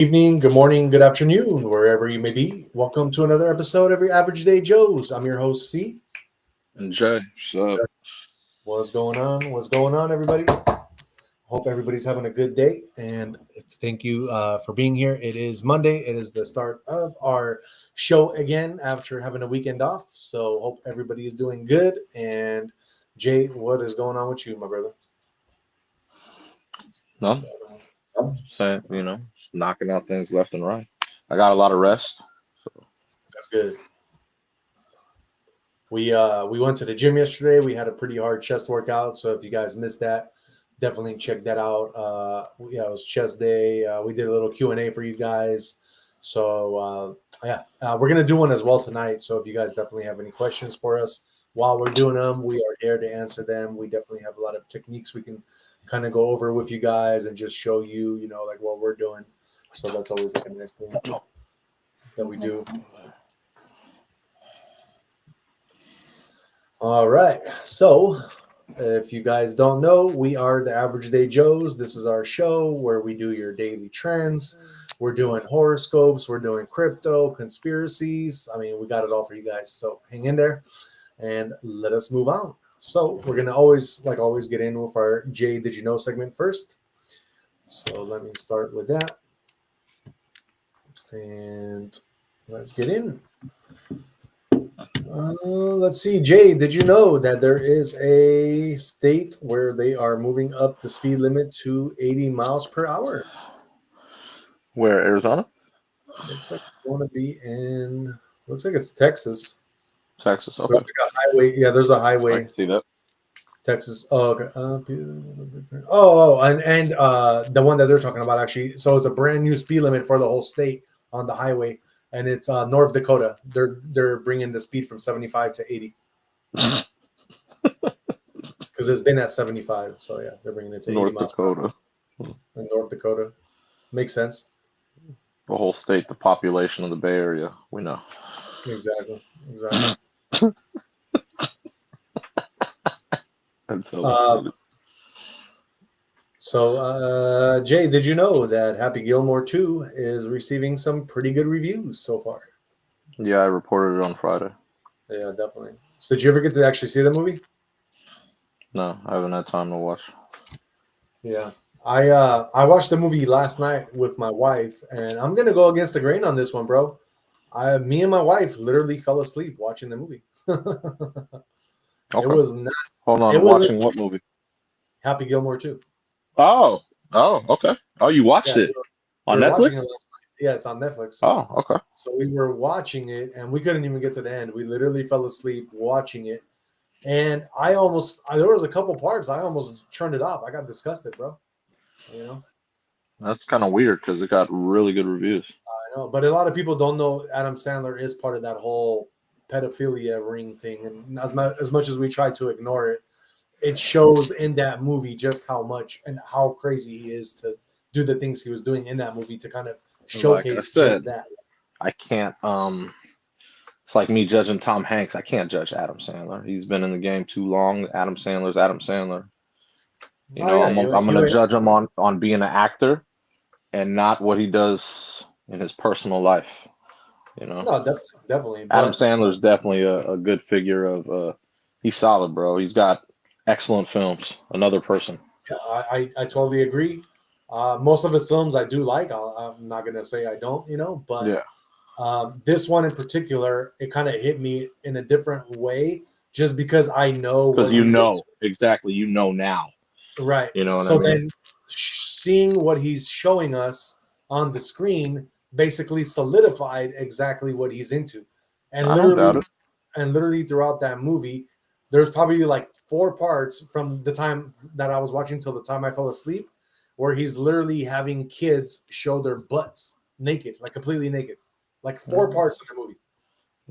Evening, good morning, good afternoon, wherever you may be. Welcome to another episode of your Average Day Joes. I'm your host, C. And Jay, so What's going on? What's going on, everybody? Hope everybody's having a good day, and thank you for being here. It is Monday. It is the start of our show again after having a weekend off. So hope everybody is doing good. And Jay, what is going on with you, my brother? no, saying knocking out things left and right. I got a lot of rest. So That's good. We went to the gym yesterday. We had a pretty hard chest workout. So if you guys missed that, definitely check that out. Yeah, it was chest day. We did a little Q&A for you guys. So we're gonna do one as well tonight. So if you guys definitely have any questions for us while we're doing them, we are there to answer them. We definitely have a lot of techniques we can kind of go over with you guys and just show you, like what we're doing. So that's always like a nice thing that we do. All right. So, if you guys don't know, we are the Average Day Joes. This is our show where we do your daily trends. We're doing horoscopes. We're doing crypto, conspiracies. I mean, we got it all for you guys. So, hang in there and let us move on. So, we're going to always get in with our Jay, Did You Know segment first. So, let me start with that. And let's get in. Let's see, Jay, did you know that there is a state where they are moving up the speed limit to 80 miles per hour? where Arizona, Looks like it's going to be looks like it's Texas. Texas. Okay, There's like a highway. Yeah, there's a I highway, can see that. Texas. Oh, okay. And the one that they're talking about actually. So it's a brand new speed limit for the whole state on the highway, and it's North Dakota. They're bringing the speed from 75 to 80. Because it's been at 75, so yeah, they're bringing it to 80 North miles per hour Dakota, in North Dakota. Makes sense. the whole state, the population of the Bay Area. We know. Exactly. That's so So, Jay, did you know that Happy Gilmore 2 is receiving some pretty good reviews so far? yeah, I reported it on Friday. Yeah, definitely. So, did you ever get to actually see the movie? No, I haven't had time to watch. Yeah. I watched the movie last night with my wife, and I'm gonna go against the grain on this one, bro. Me and my wife literally fell asleep watching the movie. Okay, It was not. hold on. It wasn't Watching what movie? Happy Gilmore 2. Oh, okay. Oh, you watched Yeah, it we on were watching Netflix? it last night. Yeah, it's on Netflix. Oh, okay. So we were watching it, and we couldn't even get to the end. We literally fell asleep watching it, and there was a couple parts I almost turned it off. I got disgusted, bro. You know, That's kind of weird because it got really good reviews. I know, but a lot of people don't know Adam Sandler is part of that whole pedophilia ring thing, and as much as we try to ignore it, it shows in that movie just how much and how crazy he is to do the things he was doing in that movie to kind of Like I showcase said, just that. I can't. It's like me judging Tom Hanks. I can't judge Adam Sandler. He's been in the game too long. Adam Sandler's Adam Sandler. Oh yeah, I'm gonna judge him on being an actor and not what he does in his personal life. no, definitely. Adam But Sandler's definitely a good figure of. He's solid, bro. He's got excellent films. Another person. yeah, I totally agree. Most of his films I do like. I'm not gonna say I don't, but Yeah, this one in particular, it kind of hit me in a different way, just because I know because what he's into. exactly. You know now. Right. You know what I So mean? then, seeing what he's showing us on the screen basically solidified exactly what he's into, and I don't doubt it. literally throughout that movie, there's probably like 4 parts from the time that I was watching till the time I fell asleep, where he's literally having kids show their butts naked, like completely naked, like 4 parts of the movie.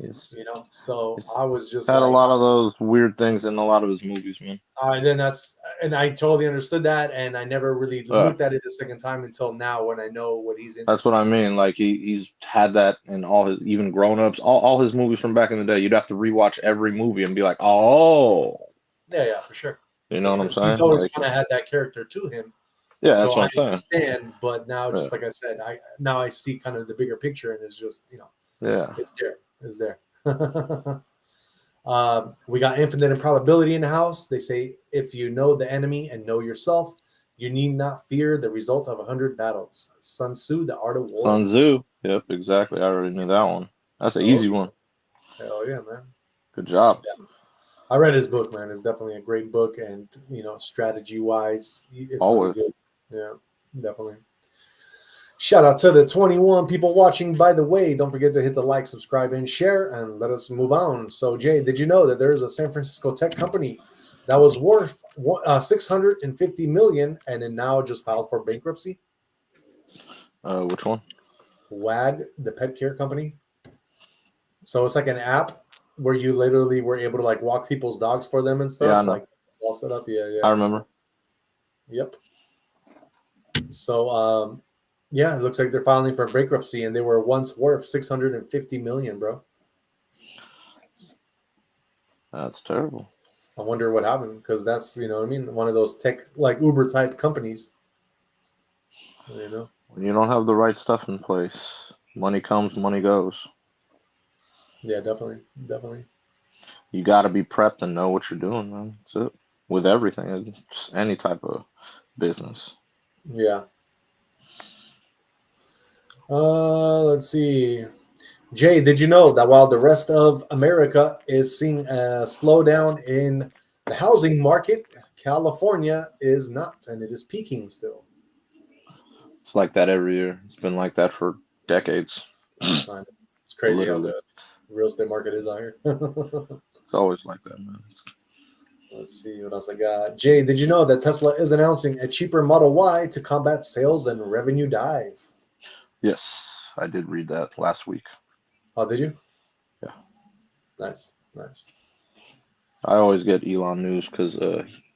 He's, So he's I was just had a like, lot of those weird things in a lot of his movies, man. and I totally understood that, and I never really looked at it a second time until now when I know what he's into. That's what I mean. Like he's had that in all his even grown ups, all his movies from back in the day. You'd have to rewatch every movie and be like, oh, Yeah, for sure. you know what I'm saying? He's always Like, kind of had that character to him. Yeah, So that's what I I'm saying. understand, but now, just Yeah. like I said, I see kind of the bigger picture, and it's just, Yeah. it's there. It's there. We got infinite improbability in the house. They say if you know the enemy and know yourself, you need not fear the result of 100 battles. Sun Tzu, The Art of War. Sun Tzu. Yep, exactly. I already knew that one. That's an Oh, easy one. hell yeah, man. Good job. Yeah. I read his book, man. It's definitely a great book, and strategy wise, it's Always. really good. Yeah, definitely. Shout out to the 21 people watching. By the way, don't forget to hit the like, subscribe, and share, and let us move on. So, Jay, did you know that there's a San Francisco tech company that was worth 650 million and it now just filed for bankruptcy? Which one? WAG, the pet care company. So it's like an app where you literally were able to like walk people's dogs for them and stuff. Yeah, I know. Like it's all set up. Yeah. I remember. Yep. So, yeah, it looks like they're filing for bankruptcy, and they were once worth 650 million, bro. That's terrible. I wonder what happened, because that's, what I mean, one of those tech like Uber type companies. When you don't have the right stuff in place, money comes, money goes. Yeah, definitely. You got to be prepped and know what you're doing, man. That's it. With everything, just any type of business. Yeah. Let's see. Jay, did you know that while the rest of America is seeing a slowdown in the housing market, California is not, and it is peaking still? It's like that every year. It's been like that for decades. It's crazy how Literally. the real estate market is out here. It's always like that, man. Let's see what else I got. Jay, did you know that Tesla is announcing a cheaper Model Y to combat sales and revenue dive? Yes, I did read that last week. Oh, did you? Yeah. Nice. I always get Elon news because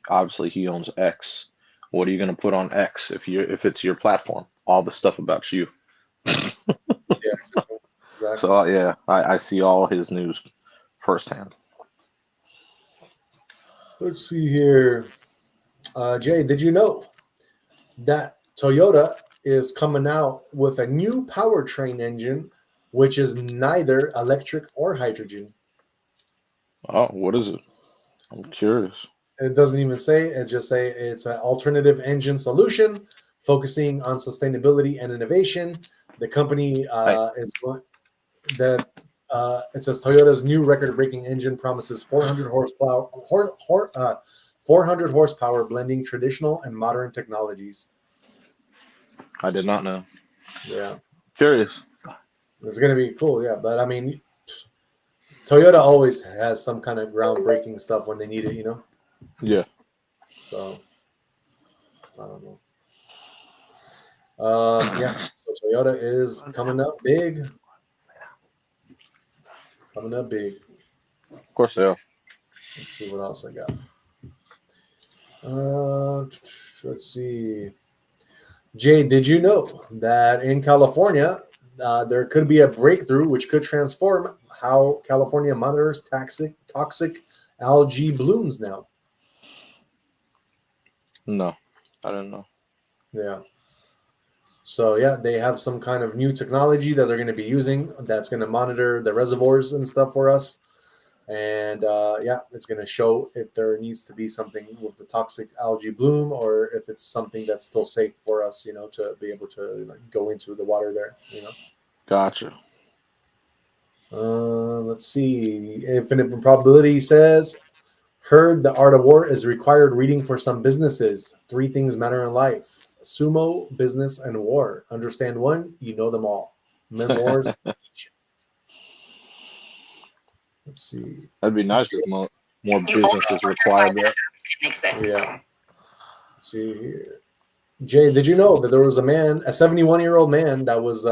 obviously he owns X. What are you going to put on X if it's your platform? All the stuff about you. Yeah, exactly. So yeah, I see all his news firsthand. Let's see here. Jay, did you know that Toyota is coming out with a new powertrain engine, which is neither electric or hydrogen? Oh, what is it? I'm curious. It doesn't even say. It just say it's an alternative engine solution focusing on sustainability and innovation. The company is going that it says Toyota's new record-breaking engine promises 400 horsepower, 400 horsepower, blending traditional and modern technologies. I did not know. Yeah, Curious. it's gonna be cool. Yeah, but I mean, Toyota always has some kind of groundbreaking stuff when they need it, Yeah. So I don't know. Yeah, so Toyota is coming up big. Of course they are. Let's see what else I got. Let's see. Jay, did you know that in California, there could be a breakthrough which could transform how California monitors toxic algae blooms now? No, I didn't know. Yeah. So, yeah, they have some kind of new technology that they're going to be using that's going to monitor the reservoirs and stuff for us. And, yeah, it's going to show if there needs to be something with the toxic algae bloom or if it's something that's still safe for us, to be able to go into the water there, Gotcha. Let's see. Infinite Probability says, heard The Art of War is required reading for some businesses. 3 things matter in life: sumo, business, and war. Understand one, you know them all. Memoirs. Let's see. That'd be nice if more businesses required that. Yeah. Let's see here. Jay, did you know that there was a 71-year-old man that was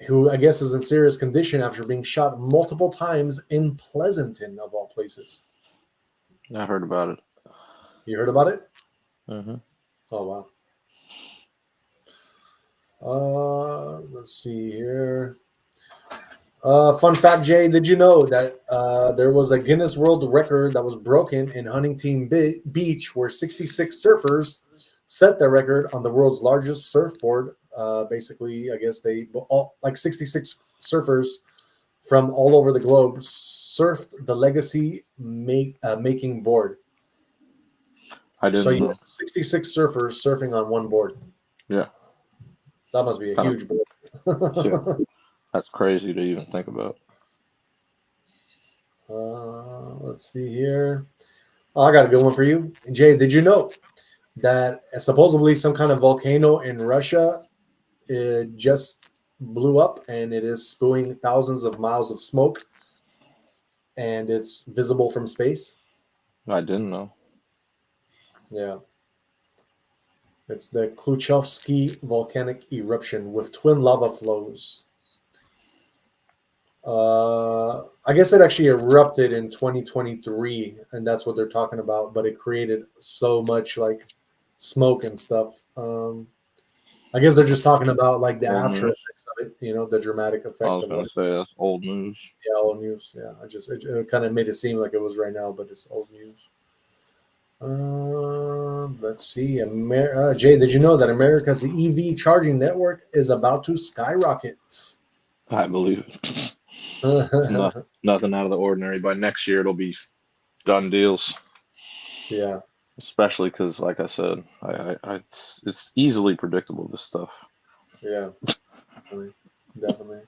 who I guess is in serious condition after being shot multiple times in Pleasanton, of all places? I heard about it. You heard about it? Mm-hmm. Oh, wow. Let's see here. Fun fact, Jay, did you know that there was a Guinness World Record that was broken in Huntington Beach where 66 surfers set the record on the world's largest surfboard. Basically, I guess they all like 66 surfers from all over the globe surfed the legacy making board. I So didn't you know. had 66 surfers surfing on one board. Yeah. That must be a Kind huge board. yeah. That's crazy to even think about. Let's see here. Oh, I got a good one for you. Jay, did you know that supposedly some kind of volcano in Russia just blew up and it is spewing thousands of miles of smoke and it's visible from space? I didn't know. Yeah. It's the Kluchovsky volcanic eruption with twin lava flows. I guess it actually erupted in 2023, and that's what they're talking about. But it created so much like smoke and stuff. I guess they're just talking about like the Old after news. effects of it. You know, the dramatic I effect was of gonna what. say that's old news. Yeah, old news. Yeah, it kind of made it seem like it was right now, but it's old news. Let's see. Jay, did you know that America's EV charging network is about to skyrocket? I believe it. It's nothing out of the ordinary. By next year, it'll be done deals. Yeah. Especially because, like I said, it's easily predictable. This stuff. Yeah. Definitely.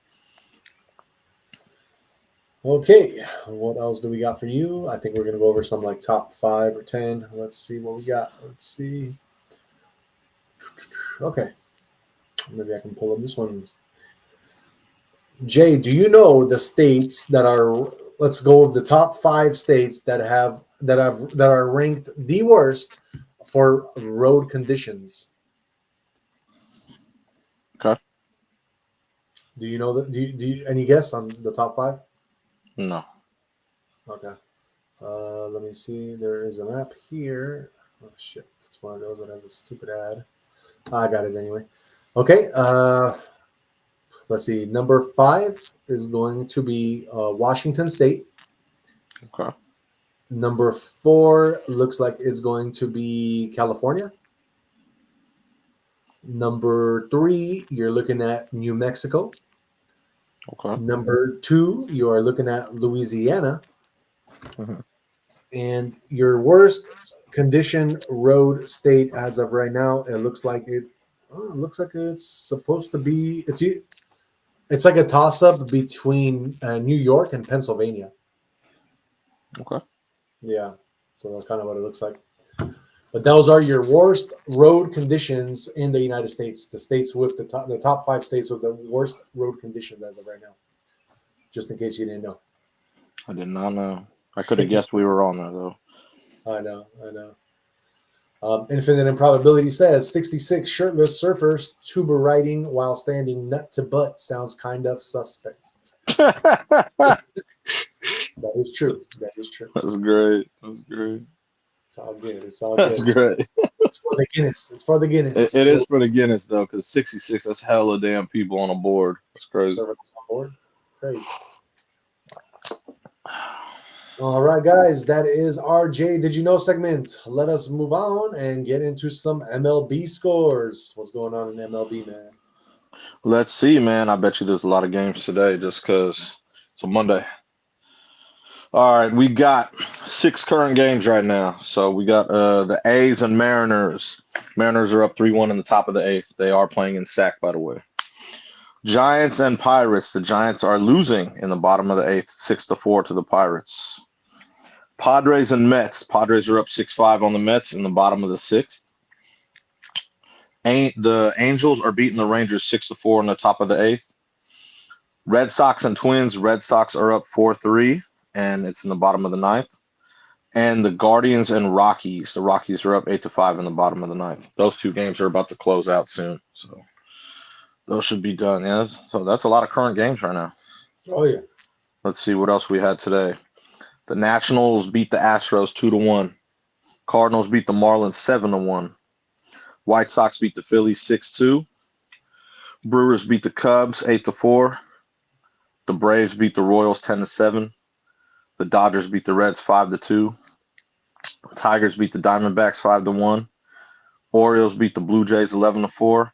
Okay, what else do we got for you? I think we're gonna go over some like top 5 or 10. Let's see what we got. Let's see. Okay, maybe I can pull up this one. Jay, do you know the states that are? Let's go with the top 5 states that are ranked the worst for road conditions. Okay. Do you know that? Do you any guess on the top 5? No. Okay. Let me see. There is a map here. Oh shit! It's one of those that has a stupid ad. I got it anyway. Okay. Let's see. Number 5 is going to be Washington State. Okay. Number 4 looks like it's going to be California. Number 3, you're looking at New Mexico. Okay. Number 2, you are looking at Louisiana. Mhm. And your worst condition road state as of right now, it looks like it's supposed to be. It's like a toss up between New York and Pennsylvania. Okay. Yeah, so that's kind of what it looks like. But those are your worst road conditions in the United States. The states with the top 5 states with the worst road conditions as of right now. Just in case you didn't know. I did not know. I could have guessed we were on there though. I know. Infinite Improbability says 66 shirtless surfers tuba riding while standing nut to butt sounds kind of suspect. That is true. That's great. That's great. It's all good. That's great. It's for the Guinness. It is for the Guinness though, because 66. That's hella damn people on a board. That's crazy. Surfers on board. Crazy. All right, guys, that is our Jay Did You Know segment. Let us move on and get into some MLB scores. What's going on in MLB, man? Let's see, man. I bet you there's a lot of games today just because it's a Monday. All right, we got 6 current games right now. So we got the A's and Mariners. Mariners are up 3-1 in the top of the 8th. They are playing in sack, by the way. Giants and Pirates. The Giants are losing in the bottom of the 8th, 6-4 to the Pirates. Padres and Mets. Padres are up 6-5 on the Mets in the bottom of the 6th. The Angels are beating the Rangers 6-4 in the top of the 8th. Red Sox and Twins. Red Sox are up 4-3, and it's in the bottom of the 9th. And the Guardians and Rockies. The Rockies are up 8-5 in the bottom of the 9th. Those 2 games are about to close out soon, so those should be done. Yeah, so that's a lot of current games right now. Oh yeah. Let's see what else we had today. The Nationals beat the Astros 2-1. Cardinals beat the Marlins 7-1. White Sox beat the Phillies 6-2. Brewers beat the Cubs 8-4. The Braves beat the Royals 10-7. The Dodgers beat the Reds 5-2. Tigers beat the Diamondbacks 5-1. Orioles beat the Blue Jays 11-4,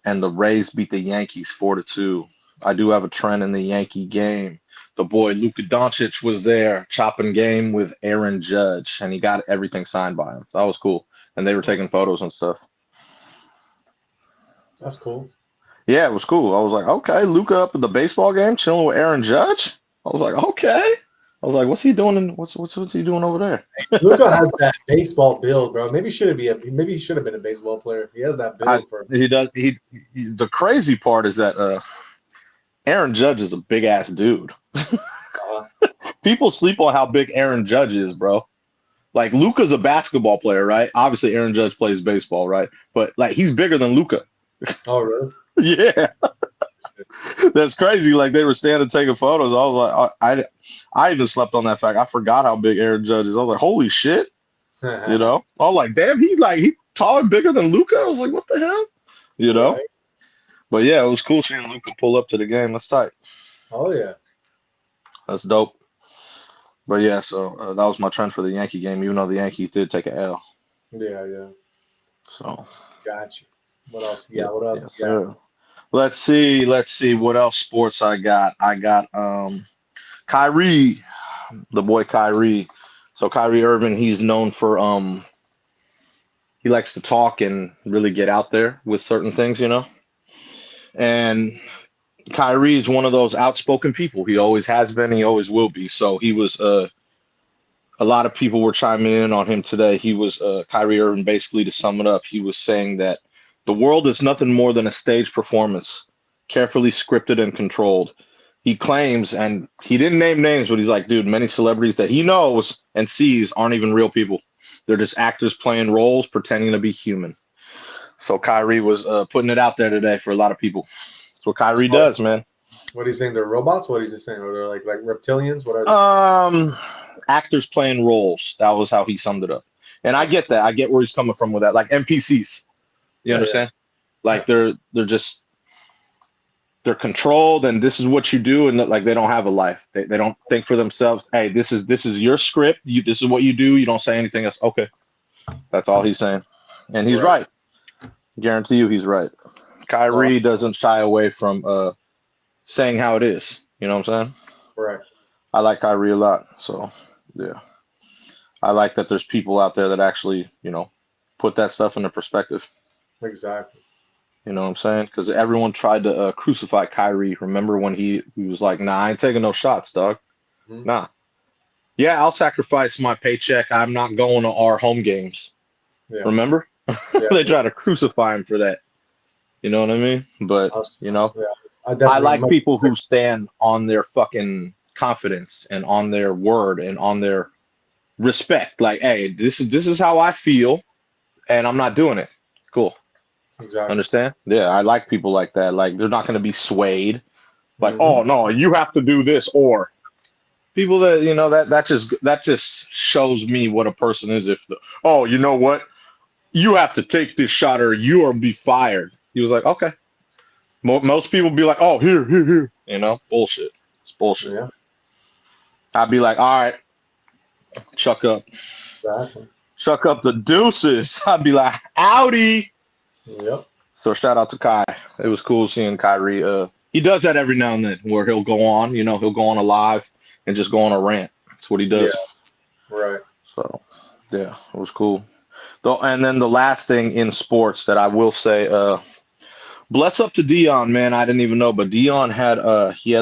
and the Rays beat the Yankees 4-2. I do have a trend in the Yankee game. The boy Luka Doncic was there chopping game with Aaron Judge, and he got everything signed by him. That was cool, and they were taking photos and stuff. That's cool. Yeah, it was cool. I was like, okay, Luka up at the baseball game chilling with Aaron Judge. I was like, okay. I was like, what's he doing? What's he doing over there? Luka has that baseball build, bro. Maybe he should have been a baseball player. He has that build for. He does. The crazy part is that Aaron Judge is a big ass dude. People sleep on how big Aaron Judge is, bro. Like Luka's a basketball player, right? Obviously, Aaron Judge plays baseball, right? But like he's bigger than Luka. Oh, really? Yeah. That's crazy. Like they were standing taking photos. I was like, I even slept on that fact. I forgot how big Aaron Judge is. I was like, holy shit. You know? I was like, damn, he taller and bigger than Luka. I was like, what the hell? You know? Right. But yeah, it was cool seeing Luka pull up to the game. That's tight. Oh yeah. That's dope. But yeah, so that was my trend for the Yankee game, even though the Yankees did take an L. Yeah, yeah. So gotcha. What else? Yeah, what else? Yes, yeah. Let's see what else sports I got. I got Kyrie, the boy Kyrie. So Kyrie Irving, he's known for he likes to talk and really get out there with certain things, you know. And Kyrie is one of those outspoken people. He always has been, he always will be. So he was a lot of people were chiming in on him today. He was Kyrie Irving, basically, to sum it up, he was saying that the world is nothing more than a stage performance, carefully scripted and controlled. He claims, and he didn't name names, but he's like, dude, many celebrities that he knows and sees aren't even real people. They're just actors playing roles, pretending to be human. So Kyrie was putting it out there today for a lot of people. That's what Kyrie does, man. What are you saying? They're robots? What is he saying? Or they're like reptilians? What are they? Actors playing roles. That was how he summed it up. And I get that. I get where he's coming from with that. Like NPCs. You understand? Yeah. Like they're controlled, and this is what you do, and like they don't have a life. They don't think for themselves. Hey, this is your script. This is what you do. You don't say anything else. Okay, that's all he's saying, and he's right. Guarantee you, he's right. Kyrie doesn't shy away from saying how it is. You know what I'm saying? Right. I like Kyrie a lot. So yeah, I like that there's people out there that actually put that stuff into perspective. Exactly. You know what I'm saying? Because everyone tried to crucify Kyrie. Remember when he was like, nah, I ain't taking no shots, dog. Mm-hmm. Nah. Yeah, I'll sacrifice my paycheck. I'm not going to our home games. Yeah. Remember? Yeah. They tried to crucify him for that. You know what I mean? But, I like people who stand on their fucking confidence and on their word and on their respect. Like, hey, this is how I feel, and I'm not doing it. Cool. Exactly. Understand? Yeah, I like people like that. Like they're not going to be swayed. Like, oh no, you have to do this, or people that that just shows me what a person is. If you know what, you have to take this shot or you will be fired. He was like, okay. Most people be like, oh, here. Bullshit. It's bullshit. Yeah. I'd be like, all right, chuck up. Exactly. Chuck up the deuces. I'd be like, howdy. Yep. So shout out to Kai. It was cool seeing Kyrie. He does that every now and then where he'll go on, he'll go on a live and just go on a rant. That's what he does. Yeah. Right. So yeah, it was cool. And then the last thing in sports that I will say, bless up to Dion, man. I didn't even know, but Dion had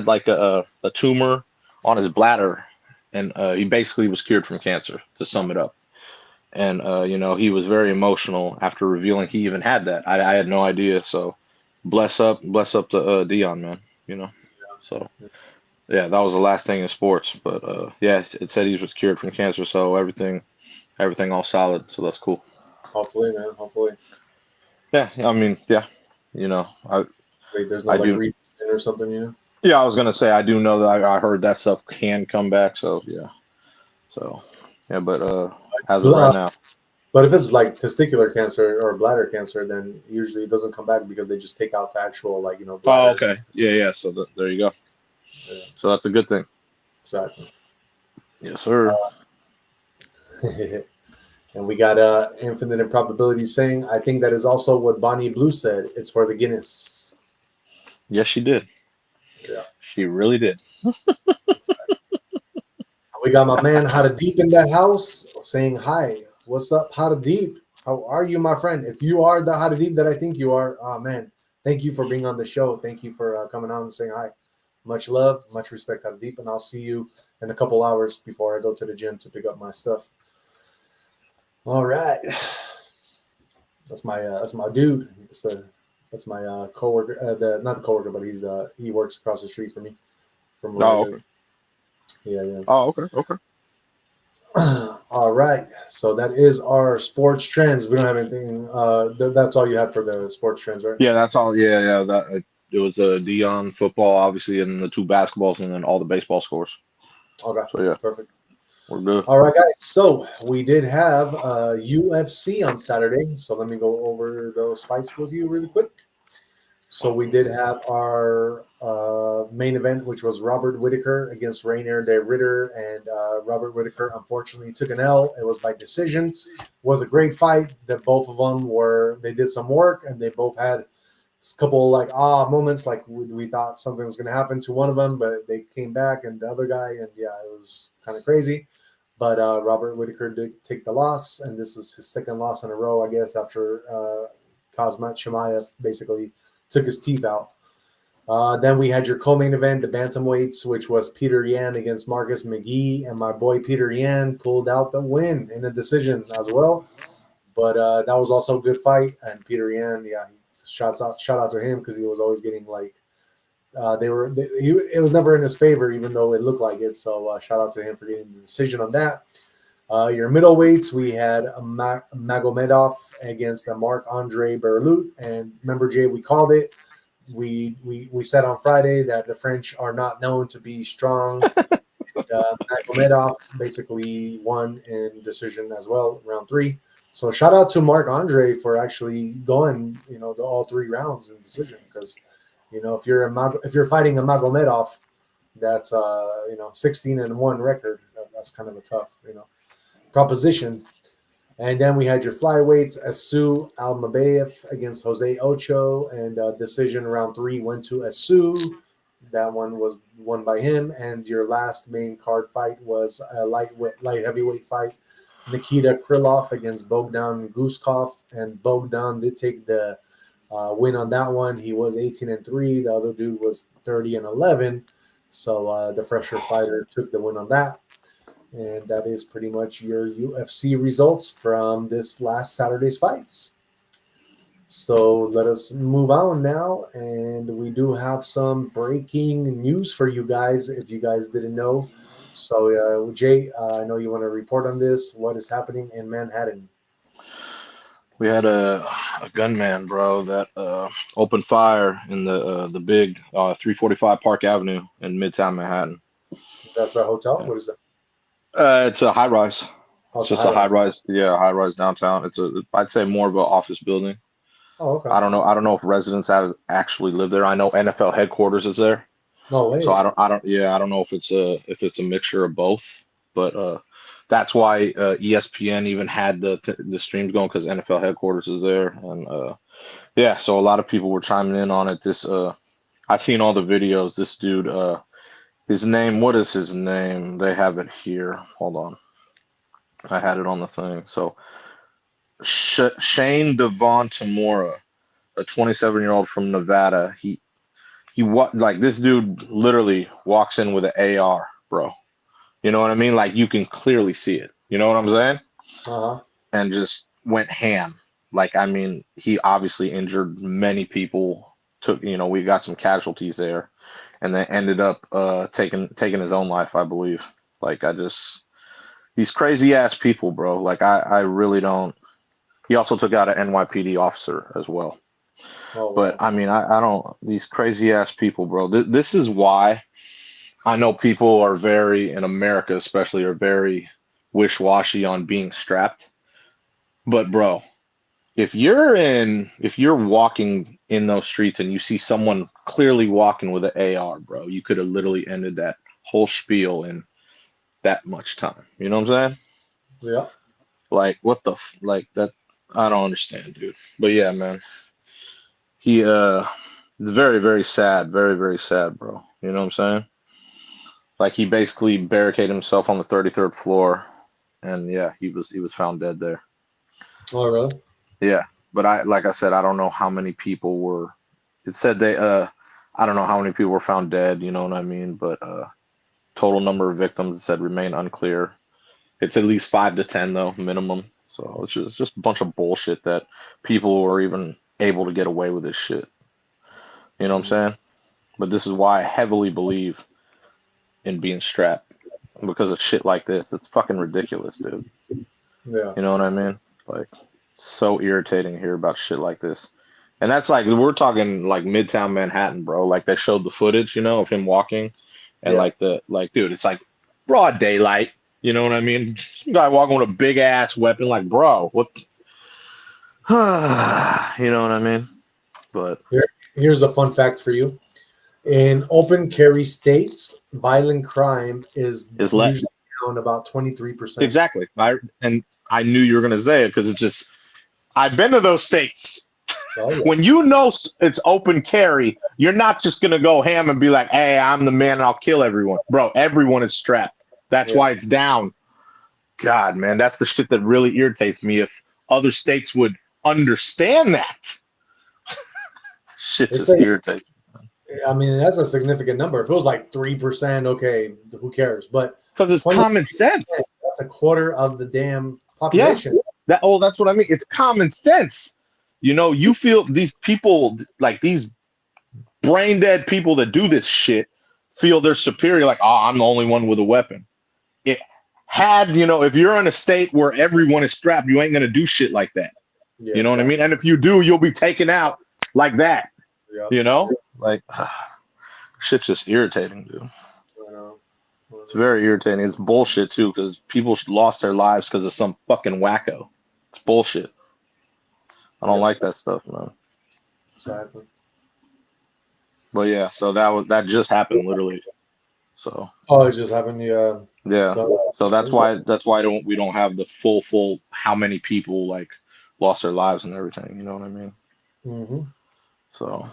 like a tumor on his bladder, and he basically was cured from cancer, to sum it up. And, he was very emotional after revealing he even had that. I had no idea. So bless up to Dion, man, So, yeah, that was the last thing in sports. But, it said he was cured from cancer. So everything all solid. So that's cool. Hopefully, man. Hopefully. Yeah. I mean, yeah. Wait, there's no reason or something, Yeah, I was going to say, I do know that I heard that stuff can come back. So, yeah. So, yeah, but as of right now. But if it's like testicular cancer or bladder cancer, then usually it doesn't come back because they just take out the actual, bladder. Oh, okay. Yeah. So there you go. Yeah. So that's a good thing. Exactly. Yes, sir. And And we got Infinite Improbability saying, I think that is also what Bonnie Blue said. It's for the Guinness. Yes, she did. Yeah. She really did. We got my man How to Deep in the house saying hi. What's up, How to Deep? How are you, my friend? If you are the How to Deep that I think you are, man, thank you for being on the show. Thank you for coming on and saying hi. Much love, much respect, How to Deep, and I'll see you in a couple hours before I go to the gym to pick up my stuff. All right, that's my dude. That's my coworker. Not the coworker, but he works across the street from me from where I live. Okay. Yeah. Oh, okay. All right, so that is our sports trends. We don't have anything. That's all you had for the sports trends, right? Yeah, that's all. Yeah. That it was Dion football, obviously, and the 2 basketballs, and then all the baseball scores. Okay, So yeah, perfect. we're good. All right, guys. So we did have UFC on Saturday. So let me go over those fights with you really quick. So we did have our main event, which was Robert Whittaker against Rainier de Ritter, and Robert Whittaker unfortunately took an L. It was by decision. It was a great fight. That both of them they did some work, and they both had a couple moments, like we thought something was going to happen to one of them, but they came back, and the other guy, and yeah, it was kind of crazy. But Robert Whittaker did take the loss, and this is his second loss in a row, I guess, after Kazmat Chimaev basically took his teeth out. Then we had your co-main event, the bantamweights, which was Peter Yan against Marcus McGee, and my boy Peter Yan pulled out the win in a decision as well. But that was also a good fight, and Peter Yan, shout out to him because he was always getting it was never in his favor, even though it looked like it. So shout out to him for getting the decision on that. Your middleweights, we had Magomedov against Marc-Andre Berlut. And remember, Jay, we called it. We said on Friday that the French are not known to be strong. Magomedov basically won in decision as well, round 3. So shout out to Marc-Andre for actually going, all 3 rounds in decision. Because, if you're fighting a Magomedov, that's 16-1 record. That's kind of a tough, proposition. And then we had your flyweights, Asu Almabayev against Jose Ocho, and decision round 3 went to Asu. That one was won by him. And your last main card fight was a light heavyweight fight, Nikita Krylov against Bogdan Guskov, and Bogdan did take the win on that one. He was 18-3. The other dude was 30-11. So the fresher fighter took the win on that. And that is pretty much your UFC results from this last Saturday's fights. So let us move on now. And we do have some breaking news for you guys, if you guys didn't know. So, Jay, I know you want to report on this. What is happening in Manhattan? We had a gunman, bro, that opened fire in the big 345 Park Avenue in Midtown Manhattan. That's a hotel? What is that? It's a high rise. It's just a high rise. Yeah, high rise downtown. I'd say more of an office building. Oh, okay. I don't know if residents have actually lived there. I know NFL headquarters is there. No way. So I don't know if it's a mixture of both, but that's why ESPN even had the streams going, because NFL headquarters is there. And so a lot of people were chiming in on it. I've seen all the videos. This dude, his name, what is his name? They have it here. Hold on. I had it on the thing. So Shane Devon Tamora, a 27-year-old from Nevada. This dude literally walks in with an AR, bro. You know what I mean? Like, you can clearly see it. You know what I'm saying? Uh-huh. And just went ham. Like, I mean, he obviously injured many people. We got some casualties there. And then ended up taking his own life, I believe. Like, these crazy ass people, bro. Like, I really don't. He also took out an NYPD officer as well. Oh, wow. But I mean, I don't. These crazy ass people, bro. This is why I know people are in America especially, are very wish-washy on being strapped. But bro, if you're walking in those streets and you see someone clearly walking with an AR, bro, you could have literally ended that whole spiel in that much time. You know what I'm saying? Yeah. Like what the like that? I don't understand, dude. But yeah, man, he it's very very sad, very very sad, bro. You know what I'm saying? Like he basically barricaded himself on the 33rd floor, and yeah, he was found dead there. Oh, really? Yeah, but like I said, I don't know how many people were. It said they I don't know how many people were found dead. You know what I mean? But total number of victims it said remain unclear. It's at least 5 to 10 though, minimum. So it's just a bunch of bullshit that people were even able to get away with this shit. You know what I'm Mhm. saying? But this is why I heavily believe in being strapped because of shit like this. It's fucking ridiculous, dude. Yeah. You know what I mean? Like, it's so irritating to hear about shit like this. And that's like we're talking like Midtown Manhattan, bro. Like they showed the footage, of him walking, and Yeah. like, dude, it's like broad daylight. You know what I mean? Some guy walking with a big ass weapon, like, bro, what? You know what I mean? But Here's a fun fact for you. In open carry states, violent crime is is less usually down about 23%. exactly. I knew you were gonna say it because it's just I've been to those states. Oh, yeah. When it's open carry, you're not just gonna go ham and be like, "Hey, I'm the man and I'll kill everyone." Bro, everyone is strapped. That's Yeah. why it's down. God, man, that's the shit that really irritates me. If other states would understand that, shit It's just a, irritates. I mean, that's a significant number. If it was like 3%, okay, who cares? But Because it's 20, common sense. that's a quarter of the damn population. Yes. That's what I mean. It's common sense. You feel these people like these brain dead people that do this shit feel they're superior, like, oh, I'm the only one with a weapon. It if you're in a state where everyone is strapped, you ain't gonna do shit like that. Yeah, You know what I exactly. mean? And if you do, you'll be taken out like that. Yeah, Like shit's just irritating, dude. I know. I It's know. very irritating. It's bullshit too, because people lost their lives because of some fucking wacko. It's bullshit. I don't Yep, like that stuff, man. exactly. But yeah, so that just happened literally. So Oh, it just happened. Yeah. yeah, So so that's why we don't have the full how many people like lost their lives and everything. You know what I mean? hmm So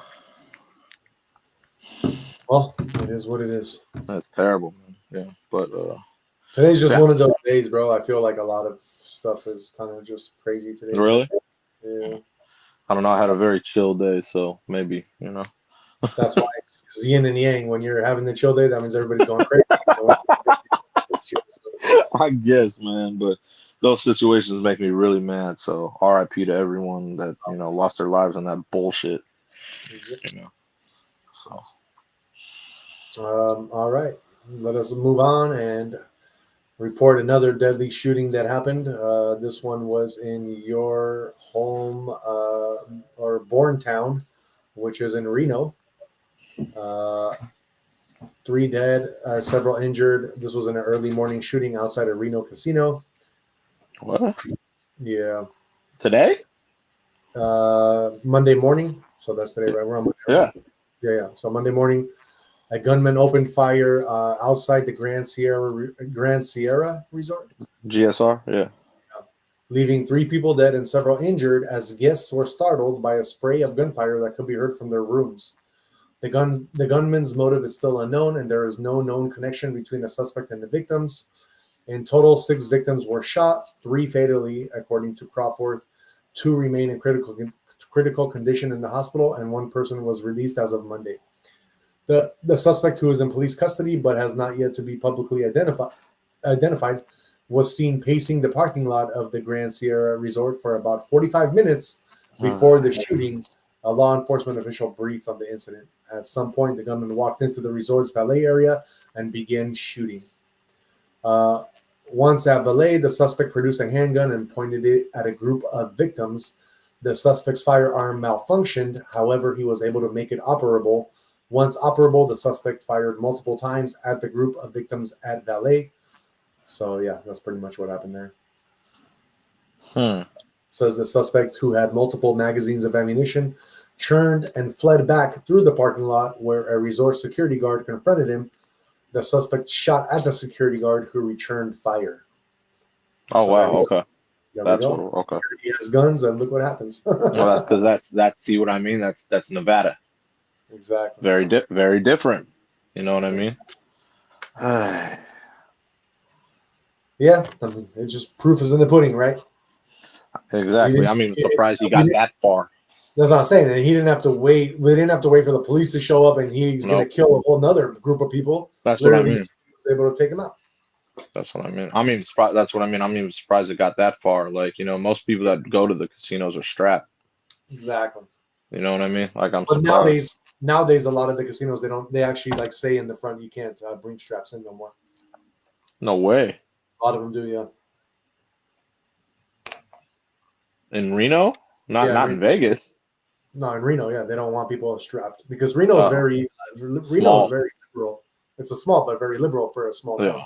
Well, it is what it is. that's terrible, man. Yeah, but Today's just yeah, one of those days, bro. I feel like a lot of stuff is kind of just crazy today. really, Yeah. I don't know. I had a very chill day, so maybe. That's why it's yin and yang. When you're having the chill day, that means everybody's going crazy. And when you're crazy, I guess, man, but those situations make me really mad. So RIP to everyone that lost their lives in that bullshit. You know. So all right. Let us move on and report another deadly shooting that happened. This one was in your home or born town, which is in Reno. Uh, 3 dead, several injured. This was an early morning shooting outside a Reno casino. what Yeah. today? Monday morning. So that's today, right? We're on Monday, Yeah, right? Yeah. So Monday morning, a gunman opened fire outside the Grand Sierra Resort, GSR. Yeah. leaving 3 people dead and several injured as guests were startled by a spray of gunfire that could be heard from their rooms. The gunman's motive is still unknown, and there is no known connection between the suspect and the victims. In total, 6 victims were shot, 3 fatally, according to Crawford. 2 remain in critical condition in the hospital, and 1 person was released as of Monday. The suspect, who is in police custody but has not yet to be publicly identified, was seen pacing the parking lot of the Grand Sierra Resort for about 45 minutes before the shooting. A law enforcement official briefed on the incident. At some point, the gunman walked into the resort's valet area and began shooting. Once at valet, the suspect produced a handgun and pointed it at a group of victims. The suspect's firearm malfunctioned. However, he was able to make it operable. Once operable, the suspect fired multiple times at the group of victims at valet. So, yeah, that's pretty much what happened there. Says the suspect, who had multiple magazines of ammunition, turned and fled back through the parking lot where a resort security guard confronted him. The suspect shot at the security guard, who returned fire. Oh So there wow. you go. Okay. There we That's go. what. Okay. He has guns, and look what happens. Well, that's because that's see what I mean. That's Nevada. Exactly. Very different. You know what I mean? Exactly. Yeah, I mean, it's just proof is in the pudding, right? Exactly. I'm even surprised he got that far. That's what I'm saying. And he didn't have to wait. We didn't have to wait for the police to show up, and he's going Nope. to kill a whole other group of people. That's what I Literally, mean. he was able to take him out. That's what I mean. I'm even surprised. That's what I mean. I'm even surprised it got that far. Like, most people that go to the casinos are strapped. Exactly. You know what I mean? Like, I'm But surprised. nowadays, a lot of the casinos they actually like say in the front you can't bring straps in no more. No way. A lot of them do, yeah. In Reno? Not in Vegas. No, in Reno, yeah, they don't want people strapped because Reno is very liberal. It's a small but very liberal for a small town.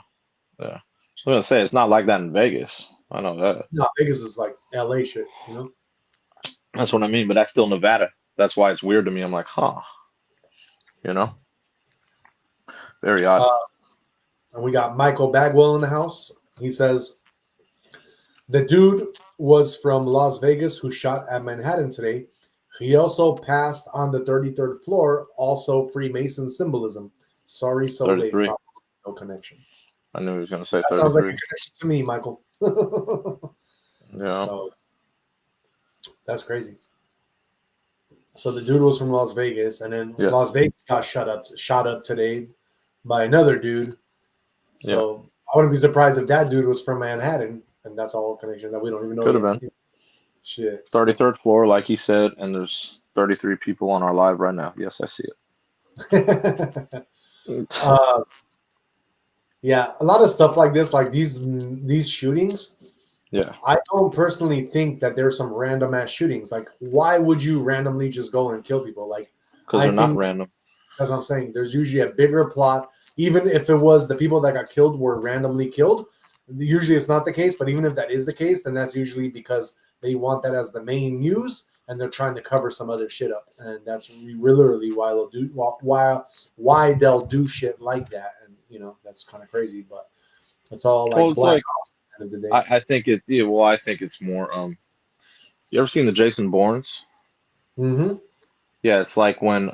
Yeah. I was gonna say it's not like that in Vegas. I know that. No, Vegas is like LA shit, That's what I mean, but that's still Nevada. That's why it's weird to me. I'm like, huh. Very odd. And we got Michael Bagwell in the house. He says the dude was from Las Vegas who shot at Manhattan today. He also passed on the 33rd floor, also Freemason symbolism. Sorry, so late. No connection. I knew he was going to say that 33. Sounds like a connection to me, Michael. Yeah. So, that's crazy. So the dude was from Las Vegas, and then Las Vegas got shot up today by another dude. So I wouldn't be surprised if that dude was from Manhattan, and that's all connection that we don't even know. Could have been. Shit. 33rd floor, like he said, and there's 33 people on our live right now. Yes, I see it. Yeah, a lot of stuff like this, like these shootings. Yeah. I don't personally think that there's some random ass shootings. Like, why would you randomly just go and kill people? Like, because they're not random. That's what I'm saying. There's usually a bigger plot. Even if it was the people that got killed were randomly killed, usually it's not the case. But even if that is the case, then that's usually because they want that as the main news and they're trying to cover some other shit up. And that's literally why they'll do shit like that. And that's kind of crazy, but it's all like black ops at the end of the day. I think it's I think it's more. You ever seen the Jason Bournes? Mm-hmm. Yeah, it's like when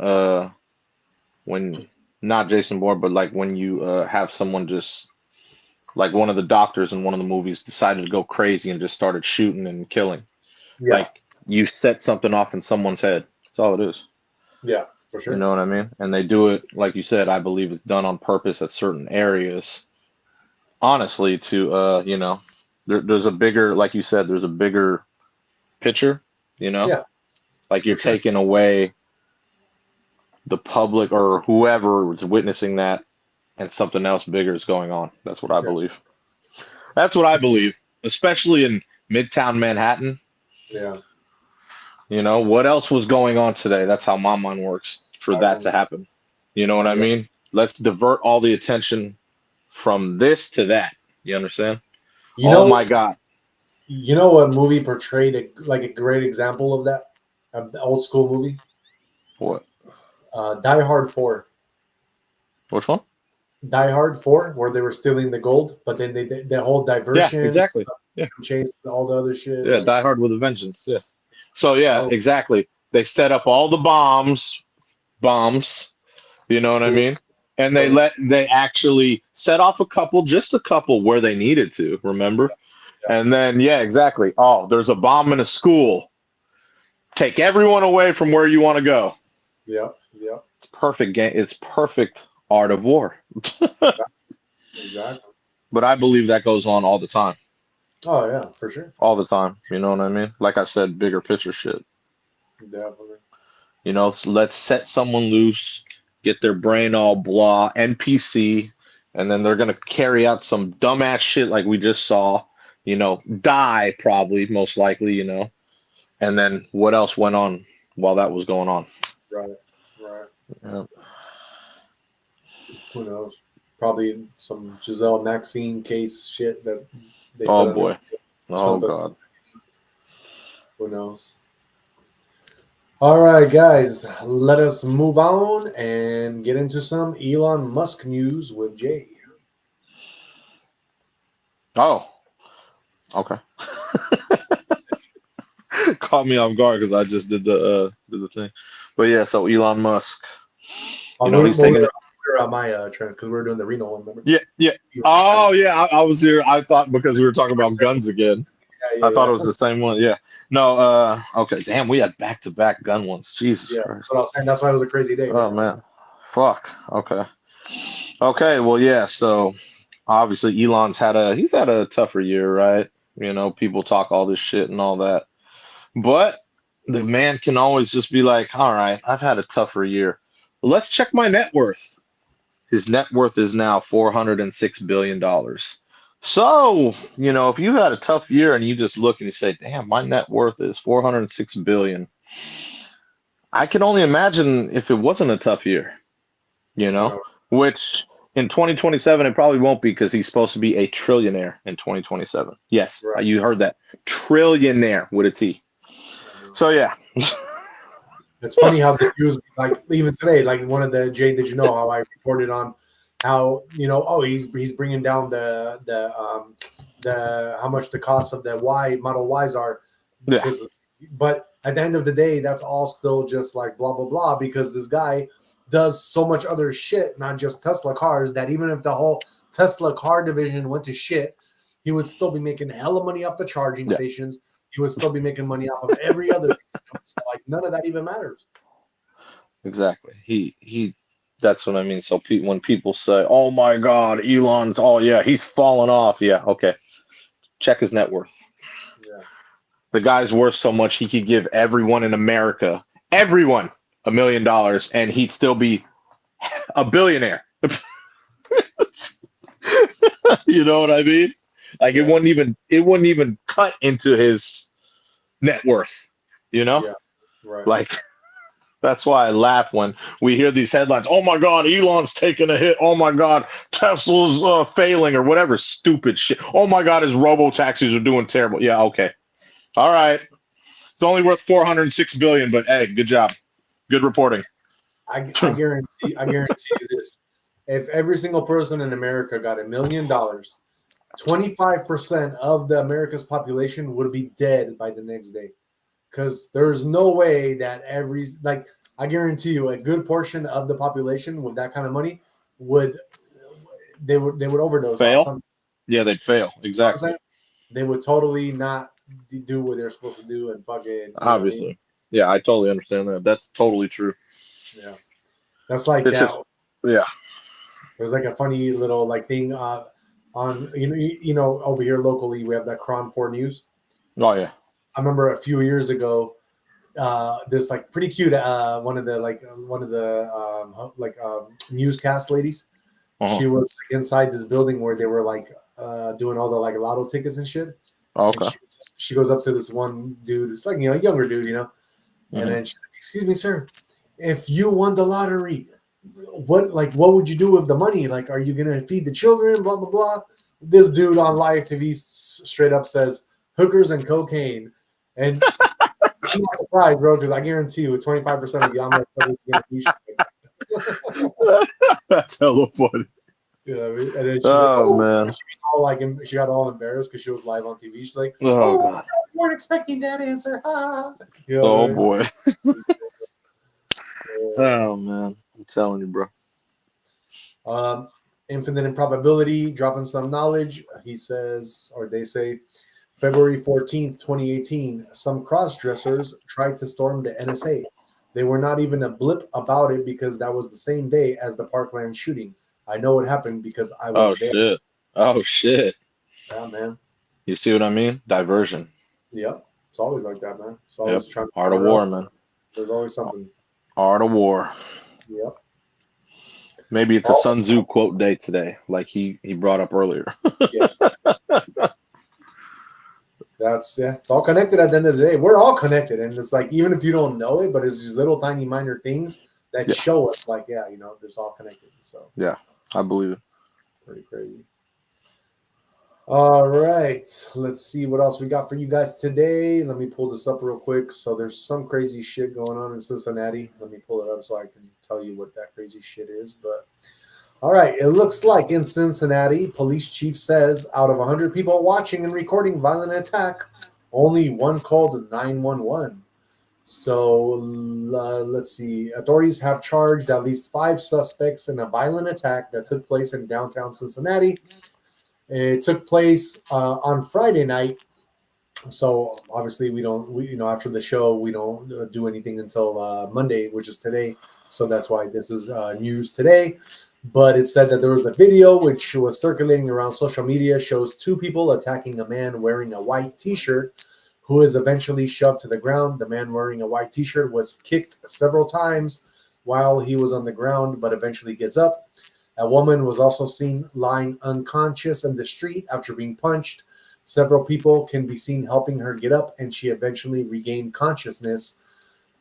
not Jason Bourne, but like when you have someone just like one of the doctors in one of the movies decided to go crazy and just started shooting and killing. Yeah. Like you set something off in someone's head. That's all it is. Yeah, for sure. You know what I mean? And they do it, like you said, I believe it's done on purpose at certain areas. Honestly, to there's a bigger, like you said, there's a bigger picture, Yeah. Like you're taking away the public or whoever was witnessing that, and something else bigger is going on. That's what I believe. That's what I believe, especially in Midtown Manhattan. Yeah. What else was going on today? That's how my mind works for that to happen. You know what I mean? Let's divert all the attention from this to that. You understand? Oh my God. You know what movie portrayed a great example of that? An old school movie? What? Die Hard 4. Which one? Die Hard 4, where they were stealing the gold, but then the whole diversion. Yeah, exactly. Yeah. Chased all the other shit. Yeah, Die Hard with a Vengeance. Yeah. So exactly. They set up all the bombs. You know what I mean? And they actually set off just a couple where they needed to, remember? Yeah. And then, exactly. Oh, there's a bomb in a school. Take everyone away from where you want to go. Yeah. It's perfect game. It's perfect art of war. Exactly. But I believe that goes on all the time. Oh, yeah, for sure. All the time. You know what I mean? Like I said, bigger picture shit. Definitely. Let's set someone loose, get their brain all blah, NPC, and then they're going to carry out some dumbass shit like we just saw, die probably, most likely, and then what else went on while that was going on? Right. Yeah. Who knows? Probably some Giselle Maxine case shit that they Oh, boy. Oh, God. Who knows? All right, guys, let us move on and get into some Elon Musk news with Jay. Oh, Okay. Caught me off guard because I just did the thing. But yeah, so Elon Musk, he's taking it. We were on my trend because we were doing the Reno one. Remember? Yeah, yeah. Oh, yeah. I was here. I thought because we were talking about guns again. Yeah, I thought it was the same one. Yeah. No. Okay. Damn, we had back-to-back gun ones. Jesus Yeah, Christ. that's what I was saying. That's why it was a crazy day. Oh man. Fuck. Okay. Okay. Well, yeah. So obviously Elon's he's had a tougher year, right? People talk all this shit and all that, but the man can always just be like, all right, I've had a tougher year. Let's check my net worth. His net worth is now $406 billion. So, if you had a tough year and you just look and you say, damn, my net worth is 406 billion. I can only imagine if it wasn't a tough year, which in 2027, it probably won't be because he's supposed to be a trillionaire in 2027. Yes, right. You heard that. Trillionaire with a T. So, yeah. It's funny how the news, like even today, like one of the Jay, did you know how I reported on how he's bringing down the how much the cost of the Model Ys are, because, but at the end of the day, that's all still just like blah blah blah, because this guy does so much other shit, not just Tesla cars, that even if the whole Tesla car division went to shit, he would still be making hella money off the charging stations. He would still be making money off of every other thing. So like none of that even matters. Exactly. He that's what I mean. So when people say, "Oh my God, Elon's he's fallen off." Yeah, okay. Check his net worth. Yeah. The guy's worth so much he could give everyone in America, $1 million, and he'd still be a billionaire. You know what I mean? Like it wouldn't even cut into his net worth. Yeah. Right. Like that's why I laugh when we hear these headlines. Oh my God, Elon's taking a hit. Oh my God, Tesla's failing or whatever stupid shit. Oh my God, his robo-taxis are doing terrible. Yeah, okay. All right. It's only worth 406 billion, but hey, good job. Good reporting. I guarantee you this. If every single person in America got $1 million, 25% of the America's population would be dead by the next day. Because there's no way that I guarantee you a good portion of the population with that kind of money would overdose. Fail? On something. Yeah, they'd fail. Exactly. They would totally not do what they're supposed to do and fucking. Obviously. I mean? Yeah, I totally understand that. That's totally true. Yeah. That's like it's that. Yeah. There's like a funny little thing on over here locally we have that Cron 4 News. Oh yeah. I remember a few years ago, this pretty cute one of the newscast ladies. Uh-huh. She was inside this building where they were doing all the lotto tickets and shit. Oh, okay. And she goes up to this one dude. It's a younger dude, mm-hmm. And then she's like, "Excuse me, sir, if you won the lottery, what would you do with the money? Are you gonna feed the children? Blah blah blah." This dude on live TV straight up says, "Hookers and cocaine." And I'm not surprised, bro, because I guarantee you 25% of the Yama is going to be That's hella funny. You know what I mean? And then she's man. She got all embarrassed because she was live on TV. She's like, "Oh God. We weren't expecting that answer." Boy. Oh man, I'm telling you, bro. Infinite improbability, dropping some knowledge. He says, or they say, February 14th, 2018, some cross-dressers tried to storm the NSA. They were not even a blip about it because that was the same day as the Parkland shooting. I know what happened because I was there. Oh, shit. Yeah, man. You see what I mean? Diversion. Yep. It's always like that, man. It's always trying to art of war, man. There's always something. Art of war. Yep. Maybe it's a Sun Tzu quote day today, like he brought up earlier. Yeah. It's all connected at the end of the day. We're all connected. And it's even if you don't know it, but it's just little tiny minor things that show us there's all connected. So yeah, I believe it. Pretty crazy. All right. Let's see what else we got for you guys today. Let me pull this up real quick. So there's some crazy shit going on in Cincinnati. Let me pull it up so I can tell you what that crazy shit is. But All right. It looks like in Cincinnati, police chief says out of 100 people watching and recording violent attack, only one called 911. So let's see. Authorities have charged at least 5 suspects in a violent attack that took place in downtown Cincinnati. It took place on Friday night. So obviously after the show we don't do anything until Monday, which is today. So that's why this is news today. But it said that there was a video which was circulating around social media, shows 2 people attacking a man wearing a white T-shirt, who is eventually shoved to the ground. The man wearing a white T-shirt was kicked several times while he was on the ground, but eventually gets up. A woman was also seen lying unconscious in the street after being punched. Several people can be seen helping her get up, and she eventually regained consciousness.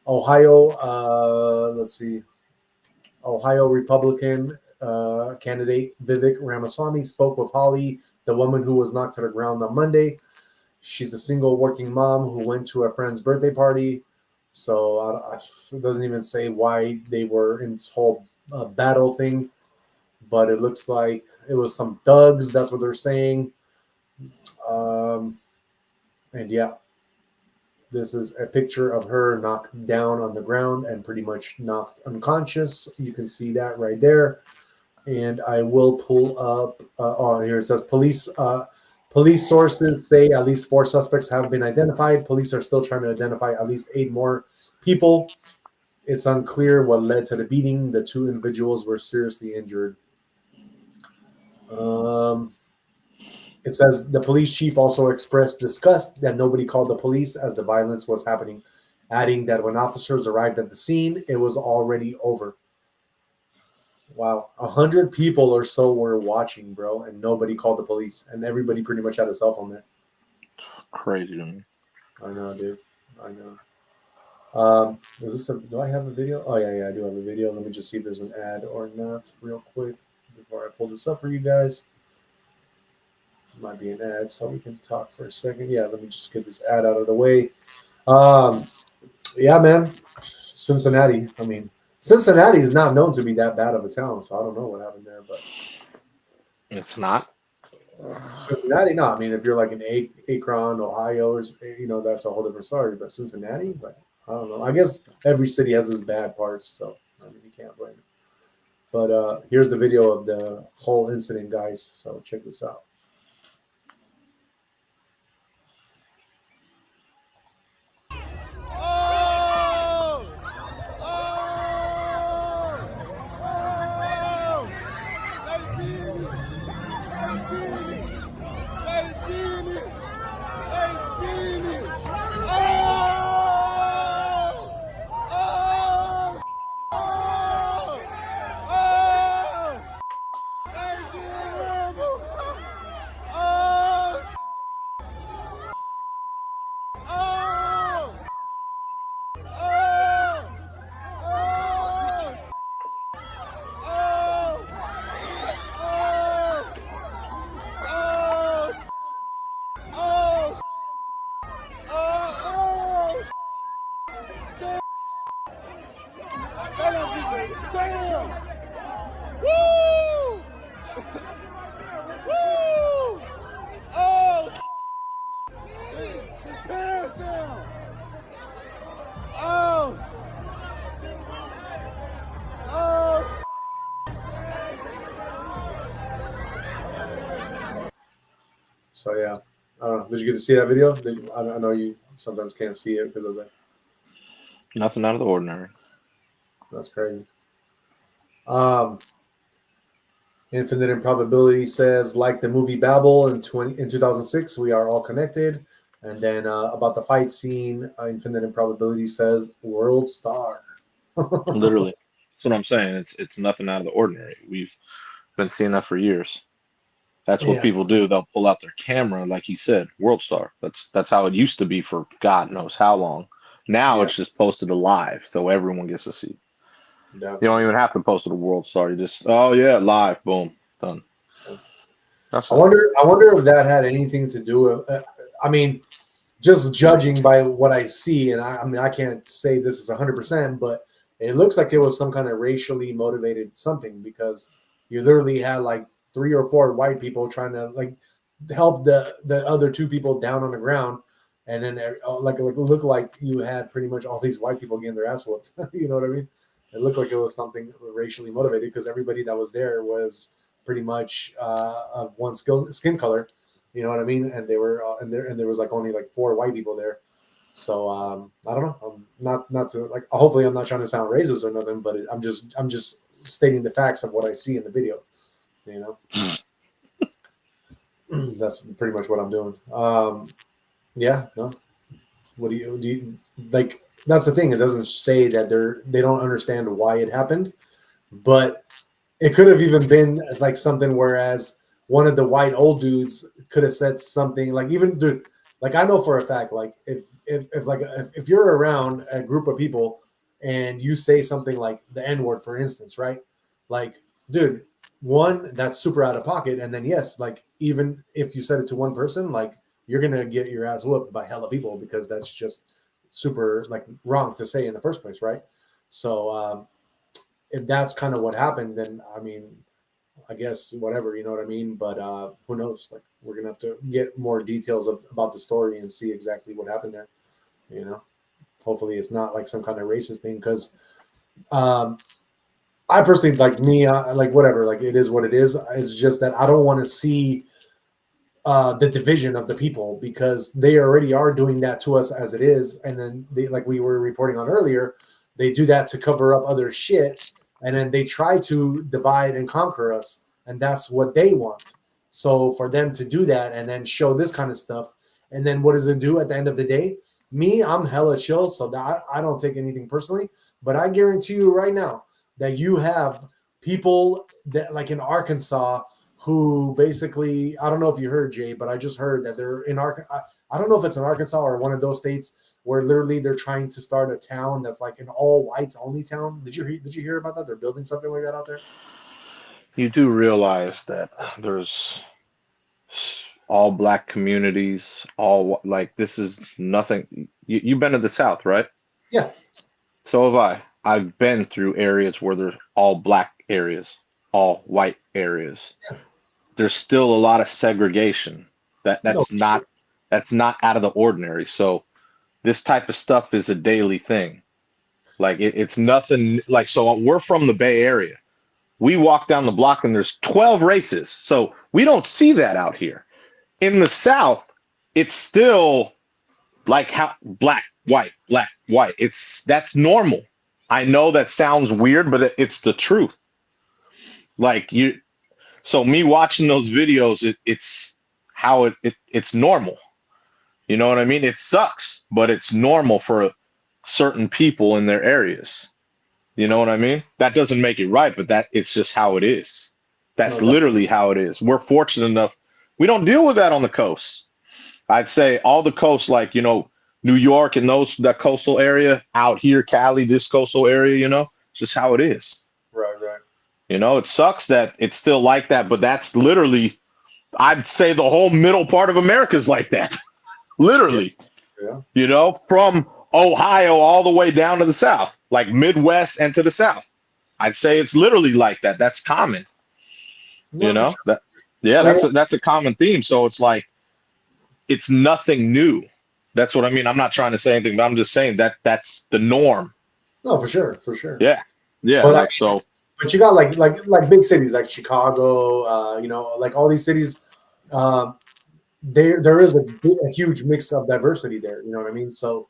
Ohio Republican candidate Vivek Ramaswamy spoke with Holly, the woman who was knocked to the ground on Monday. She's a single working mom who went to a friend's birthday party. So it doesn't even say why they were in this whole battle thing, but it looks like it was some thugs. That's what they're saying. And yeah, this is a picture of her knocked down on the ground and pretty much knocked unconscious. You can see that right there. And I will pull up. Here it says police sources say at least 4 suspects have been identified. Police are still trying to identify at least 8 more people. It's unclear what led to the beating. The 2 individuals were seriously injured. It says the police chief also expressed disgust that nobody called the police as the violence was happening, adding that when officers arrived at the scene, it was already over. Wow. 100 people or so were watching, bro, and nobody called the police, and everybody pretty much had a cell phone there. Crazy to me. I know, dude. I know. Do I have a video? Oh, yeah, I do have a video. Let me just see if there's an ad or not real quick before I pull this up for you guys. Might be an ad, so we can talk for a second. Yeah, let me just get this ad out of the way. Yeah, man. Cincinnati. I mean, Cincinnati is not known to be that bad of a town, so I don't know what happened there, but it's not. Cincinnati, no. I mean, if you're like in Akron, Ohio, or that's a whole different story. But Cincinnati, like, I don't know. I guess every city has its bad parts, so I mean, you can't blame it. But here's the video of the whole incident, guys. So check this out. So yeah, I don't know. Did you get to see that video? I know you sometimes can't see it because of that. Nothing out of the ordinary. That's crazy. Infinite Improbability says, like the movie Babel in 2006, we are all connected. And then about the fight scene, Infinite Improbability says, world star. Literally, that's what I'm saying. It's nothing out of the ordinary. We've been seeing that for years. That's what people do. They'll pull out their camera, like he said, world star. That's how it used to be for God knows how long. Now it's just posted live, so everyone gets to see. Definitely. You don't even have to post it a world star. You just live, boom, done. I wonder if that had anything to do with. I mean, just judging by what I see, and I can't say this is 100%, but it looks like it was some kind of racially motivated something because you literally had like 3 or 4 white people trying to like help the other 2 people down on the ground, and then like look like you had pretty much all these white people getting their ass whooped. You know what I mean? It looked like it was something racially motivated because everybody that was there was pretty much of one skin color. You know what I mean? And they were and there was like only like 4 white people there. So I don't know. I'm not to like. Hopefully, I'm not trying to sound racist or nothing, but I'm just stating the facts of what I see in the video. You know, that's pretty much what I'm doing. Yeah, no. What do you like? That's the thing. It doesn't say that they don't understand why it happened, but it could have even been like something. Whereas one of the white old dudes could have said something like, even dude, like I know for a fact, like if you're around a group of people and you say something like the N-word, for instance, right? Like, dude, one, that's super out of pocket, and then yes, like even if you said it to one person, like you're gonna get your ass whooped by hella people because that's just super like wrong to say in the first place, right? So if that's kind of what happened, then I mean, I guess whatever, you know what I mean? But who knows? Like we're gonna have to get more details about the story and see exactly what happened there. You know, hopefully it's not like some kind of racist thing because I personally like me, like whatever, like it is what it is. It's just that I don't want to see the division of the people because they already are doing that to us as it is, and then they, like we were reporting on earlier, they do that to cover up other shit, and then they try to divide and conquer us, and that's what they want. So for them to do that and then show this kind of stuff, and then what does it do at the end of the day? Me, I'm hella chill, so that I don't take anything personally, but I guarantee you right now that you have people that like in Arkansas who basically, I don't know if you heard, Jay, but I just heard that they're in Arkansas. I don't know if it's in Arkansas or one of those states where literally they're trying to start a town that's like an all whites only town. Did you hear about that? They're building something like that out there. You do realize that there's all black communities, all like this is nothing. You've been to the South, right? Yeah. So have I. I've been through areas where there's all black areas, all white areas. Yeah. There's still a lot of segregation. That's not out of the ordinary. So this type of stuff is a daily thing. Like it's nothing like, so we're from the Bay Area. We walk down the block and there's 12 races. So we don't see that out here. In the South, it's still like how black, white. That's normal. I know that sounds weird, but it's the truth. Like so me watching those videos, it's how it's normal. You know what I mean? It sucks, but it's normal for certain people in their areas. You know what I mean? That doesn't make it right, but it's just how it is. That's literally how it is. We're fortunate enough. We don't deal with that on the coast. I'd say all the coast, like, New York and that coastal area out here, Cali, this coastal area, it's just how it is. Right. It sucks that it's still like that, but that's literally, I'd say the whole middle part of America is like that. Literally. Yeah. From Ohio all the way down to the South, like Midwest and to the South. I'd say it's literally like that. That's common. Sure. That's a common theme. So it's like, it's nothing new. That's what I mean. I'm not trying to say anything, but I'm just saying that that's the norm. No, for sure. Yeah. But but you got like big cities like Chicago, like all these cities. There is a huge mix of diversity there. You know what I mean? So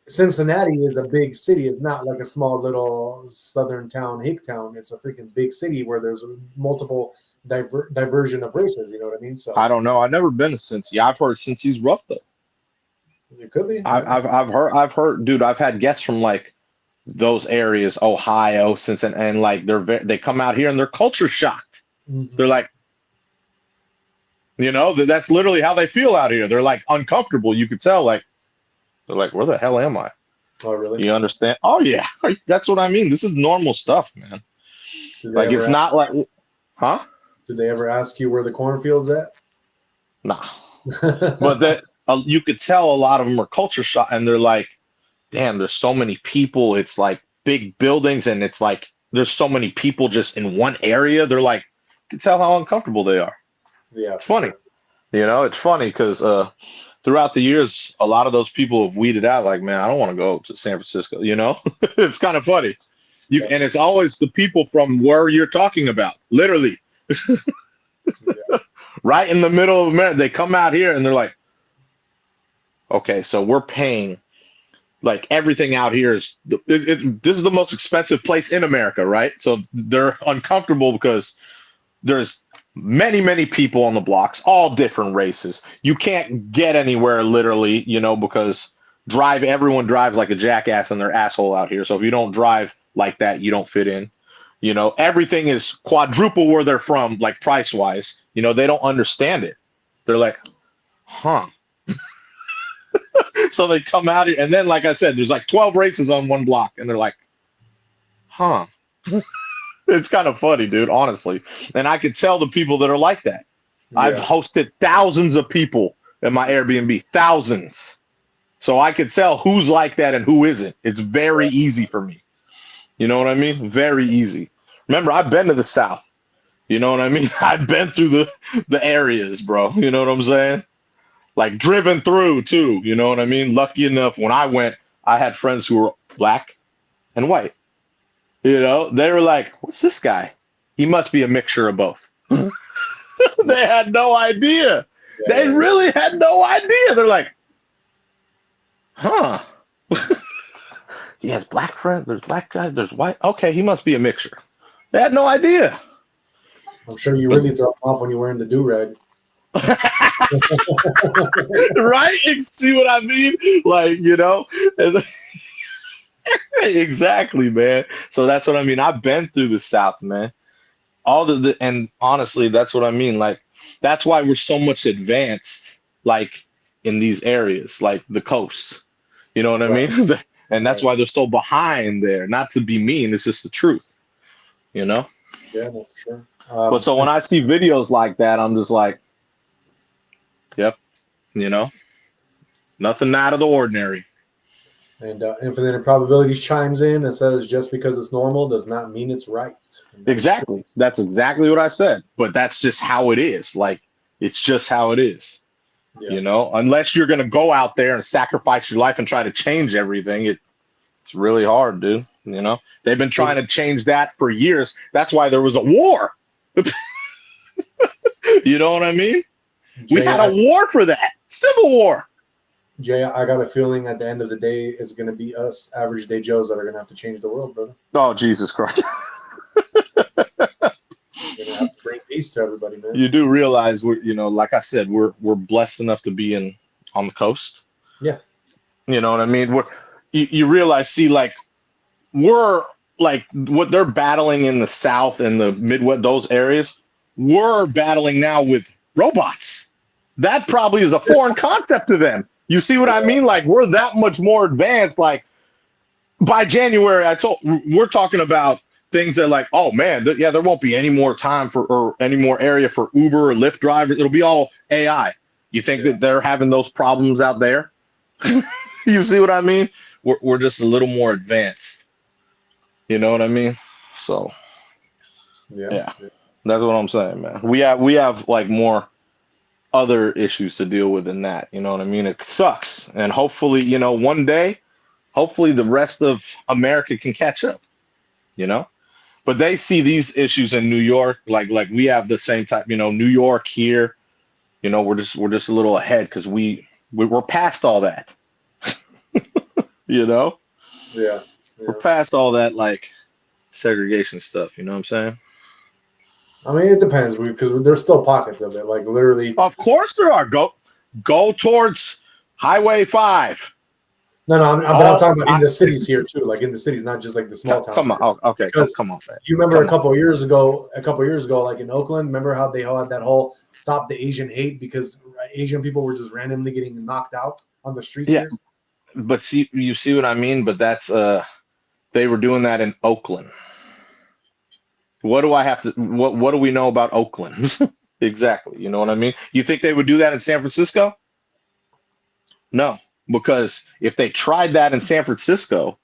Cincinnati is a big city. It's not like a small little southern town, hick town. It's a freaking big city where there's a multiple diversion of races. You know what I mean? So I don't know. I've never been to Cincy. I've heard Cincy's rough though. It could be. I've heard, dude. I've had guests from like those areas, Ohio, Cincinnati, and like they come out here and they're culture shocked. Mm-hmm. They're like, that's literally how they feel out here. They're like uncomfortable. You could tell, like. They're like, where the hell am I? Oh, really? You understand? Oh, yeah. That's what I mean. This is normal stuff, man. Like, it's not like, huh? Did they ever ask you where the cornfield's at? Nah. But that you could tell a lot of them are culture shock, and they're like, damn, there's so many people. It's like big buildings, and it's like there's so many people just in one area. They're like, you can tell how uncomfortable they are. Yeah, It's funny. Sure. It's funny because throughout the years, a lot of those people have weeded out. Like, man, I don't want to go to San Francisco. It's kind of funny. And it's always the people from where you're talking about, literally, right in the middle of America. They come out here and they're like, okay, so we're paying like everything out here is this is the most expensive place in America, right? So they're uncomfortable because there's many people on the blocks, all different races. You can't get anywhere literally, because everyone drives like a jackass and they're asshole out here. So if you don't drive like that, you don't fit in. Everything is quadruple where they're from, like price wise. They don't understand it. They're like, huh. So they come out here, and then, like I said, there's like 12 races on one block, and they're like, huh. It's kind of funny, dude, honestly. And I could tell the people that are like that. Yeah. I've hosted thousands of people at my Airbnb, thousands. So I could tell who's like that and who isn't. It's very easy for me. You know what I mean? Very easy. Remember, I've been to the South. You know what I mean? I've been through the areas, bro. You know what I'm saying? Like driven through too. You know what I mean? Lucky enough, when I went, I had friends who were black and white. They were like, what's this guy? He must be a mixture of both. They had no idea. Yeah. They really had no idea. They're like, huh. He has black friends, there's black guys, there's white. Okay, he must be a mixture. They had no idea. I'm sure you really throw them off when you're wearing the do-rag. Right? You see what I mean? Like, exactly, man. So that's what I mean. I've been through the South, man. And honestly, that's what I mean. Like, that's why we're so much advanced, like in these areas, like the coast. You know what I mean? And that's why they're so behind there. Not to be mean, it's just the truth. Yeah, no, for sure. But so when I see videos like that, I'm just like, yep, nothing out of the ordinary. And Infinite Improbabilities chimes in and says, just because it's normal does not mean it's right. Exactly. That's exactly what I said. But that's just how it is. Like, it's just how it is. Yeah. Unless you're going to go out there and sacrifice your life and try to change everything, it's really hard, dude. They've been trying to change that for years. That's why there was a war. You know what I mean? Jay, we had a war for that. Civil war. Jay, I got a feeling at the end of the day, it's going to be us, Average Day Joes, that are going to have to change the world, brother. Oh, Jesus Christ. You're going to have to bring peace to everybody, man. You do realize like I said, we're blessed enough to be on the coast. Yeah. You know what I mean? You realize, see, like, we're like what they're battling in the South and the Midwest, those areas, we're battling now with robots. That probably is a foreign concept to them. You see what I mean? Like, we're that much more advanced. Like, by January, we're talking about things that, like, oh man, there won't be any more time or any more area for Uber or Lyft drivers. It'll be all AI. You think that they're having those problems out there? You see what I mean? We're just a little more advanced. You know what I mean? So, yeah. That's what I'm saying, man. We have like more other issues to deal with than that. You know what I mean? It sucks. And hopefully, one day, hopefully the rest of America can catch up, But they see these issues in New York, like we have the same type, New York here, we're just a little ahead because we're past all that. Yeah. We're past all that, like, segregation stuff. You know what I'm saying? I mean, it depends because there's still pockets of it. Like, literally. Of course there are. Go towards Highway 5. No, I'm talking about in the cities here too. Like in the cities, not just like the small towns. Come on, okay. Come on, man. You remember a couple of years ago, like in Oakland, remember how they had that whole stop the Asian hate because Asian people were just randomly getting knocked out on the streets here? But you see what I mean? But that's they were doing that in Oakland. What do we know about Oakland? Exactly. You know what I mean? You think they would do that in San Francisco? No, because if they tried that in San Francisco,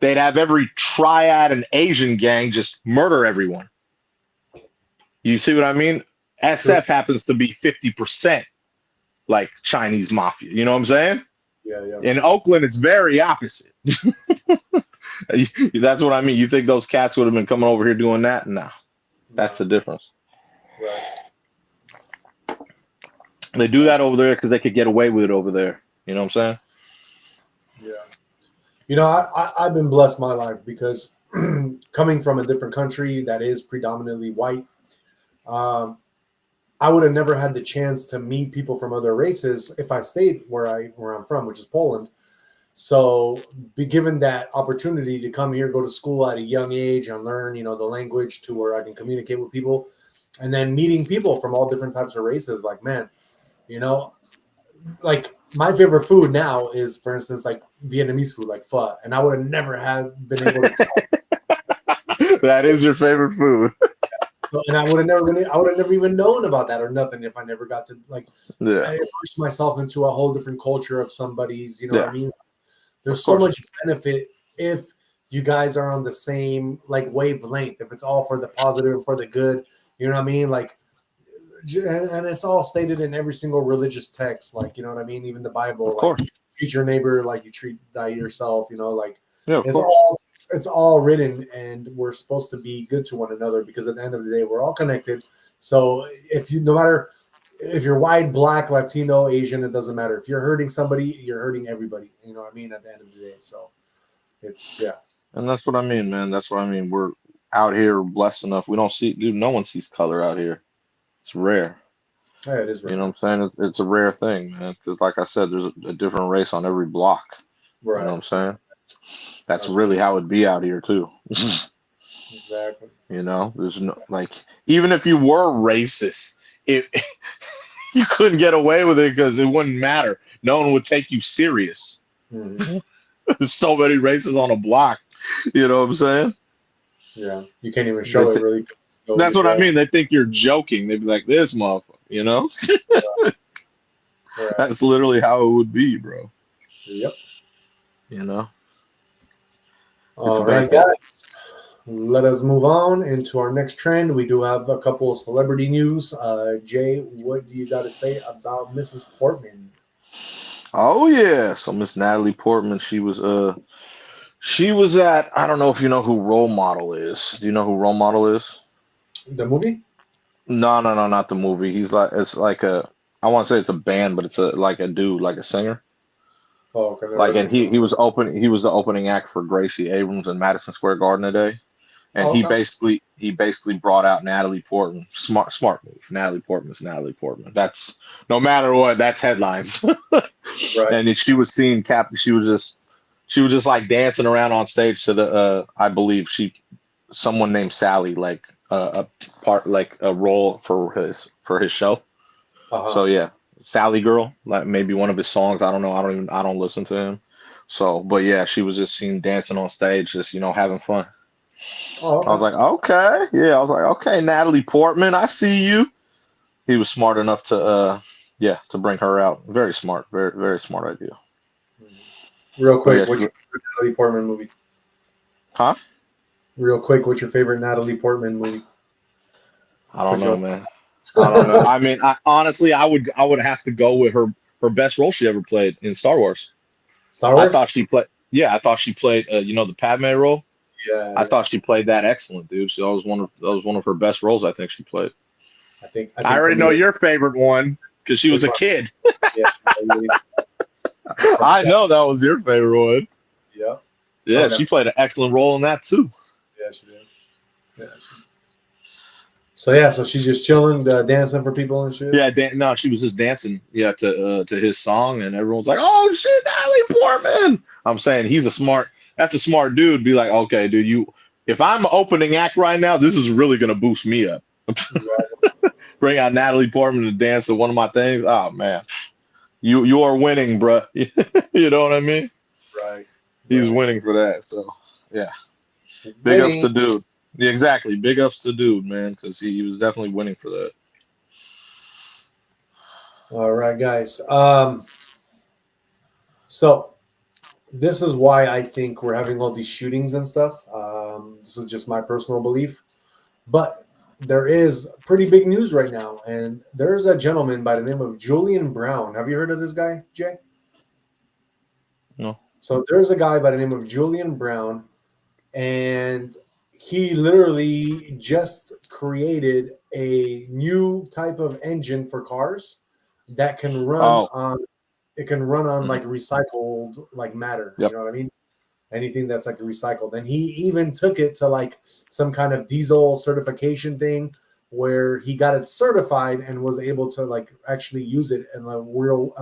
they'd have every triad and Asian gang just murder everyone. You see what I mean? SF happens to be 50% like Chinese mafia. You know what I'm saying? Yeah. In Oakland, it's very opposite. That's what I mean. You think those cats would have been coming over here doing that? No. That's the difference. Right. They do that over there because they could get away with it over there. You know what I'm saying? Yeah. You know, I've been blessed my life because coming from a different country that is predominantly white, I would have never had the chance to meet people from other races if I stayed where I'm from, which is Poland. So be given that opportunity to come here, go to school at a young age and learn, the language to where I can communicate with people, and then meeting people from all different types of races. Like, man, like my favorite food now is, for instance, like Vietnamese food, like pho, and I would have never been able to try. That is your favorite food. So, and I would have never even known about that or nothing if I never got to immerse myself into a whole different culture of somebody's, what I mean? There's so much benefit if you guys are on the same like wavelength, if it's all for the positive and for the good, you know what I mean? Like, and it's all stated in every single religious text, like, you know what I mean? Even the Bible, of course. Like, treat your neighbor like you treat yourself, like it's it's all written, and we're supposed to be good to one another because at the end of the day, we're all connected. So no matter if you're white, black, Latino, Asian, it doesn't matter. If you're hurting somebody, you're hurting everybody. You know what I mean? At the end of the day. So it's, And that's what I mean, man. That's what I mean. We're out here blessed enough. We don't see, dude, no one sees color out here. It's rare. Yeah, it is rare. You know what I'm saying? It's a rare thing, man. Because like I said, there's a different race on every block. Right. You know what I'm saying? That's really how it'd be out here too. Exactly. There's no, like, even if you were racist, you couldn't get away with it because it wouldn't matter. No one would take you serious. Mm-hmm. There's so many races on a block. You know what I'm saying? Yeah, you can't even show it really. That's what I mean. They think you're joking. They'd be like, "This motherfucker," Right. That's literally how it would be, bro. Yep. All right, guys. Let us move on into our next trend. We do have a couple of celebrity news. Jay, what do you got to say about Mrs. Portman? Oh yeah, so Miss Natalie Portman, she was at, I don't know if you know who Role Model is. Do you know who Role Model is? The movie? No, not the movie. It's like I want to say it's a band, but it's like a dude, like a singer. Oh, okay. Like, and he was the opening act for Gracie Abrams in Madison Square Garden today. And he basically brought out Natalie Portman. Smart move. Natalie Portman's Natalie Portman. That's, no matter what, that's headlines. Right. And she was seen she was just like dancing around on stage to the I believe someone named Sally, like a part, like a role for his show. So yeah, Sally Girl, like maybe one of his songs. I don't know. I don't listen to him. So, but yeah, she was just seen dancing on stage, just having fun. Oh, okay. I was like, okay, yeah. I was like, okay, Natalie Portman, I see you. He was smart enough to bring her out. Very smart, very very smart idea. Real quick, what's your favorite Natalie Portman movie? Huh? Real quick, what's your favorite Natalie Portman movie? I don't know, man. I don't know. I mean, honestly, I would have to go with her best role she ever played in Star Wars. Star Wars? I thought she played the Padme role. Yeah. I thought she played that excellent, dude. That was one of her best roles I think she played. I think I already know your favorite one because she was a kid. Yeah. I know that was your favorite one. Yeah. Yeah, she played an excellent role in that too. Yeah, she did. Yeah. So she's just chilling, dancing for people and shit. Yeah, she was just dancing, to his song, and everyone's like, "Oh shit, Natalie Portman!" I'm saying that's a smart dude. Be like, okay, dude, if I'm opening act right now, this is really gonna boost me up. Exactly. Bring out Natalie Portman to dance to one of my things. Oh man, you are winning, bro. You know what I mean? Right. He's winning for that. So yeah, big ups to dude. Yeah, exactly. Big ups to dude, man, because he was definitely winning for that. All right, guys. So this is why I think we're having all these shootings and stuff. This is just my personal belief. But there is pretty big news right now. And there's a gentleman by the name of Julian Brown. Have you heard of this guy, Jay? No. So there's a guy by the name of Julian Brown. And he literally just created a new type of engine for cars that can run Oh. on it can run on Mhm. like recycled like matter. Yep. You know what I mean? Anything that's like recycled. And he even took it to like some kind of diesel certification thing where he got it certified and was able to like actually use it in a real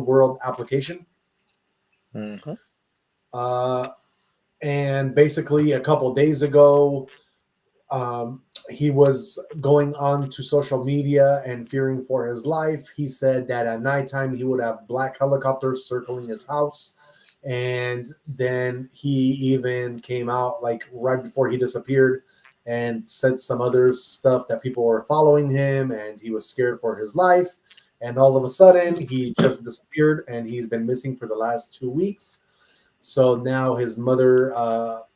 world application. Mm-hmm. And basically a couple days ago, he was going on to social media and fearing for his life. He said that at nighttime he would have black helicopters circling his house. And then he even came out like right before he disappeared and said some other stuff that people were following him and he was scared for his life. And all of a sudden he just disappeared and he's been missing for the last 2 weeks. So now his mother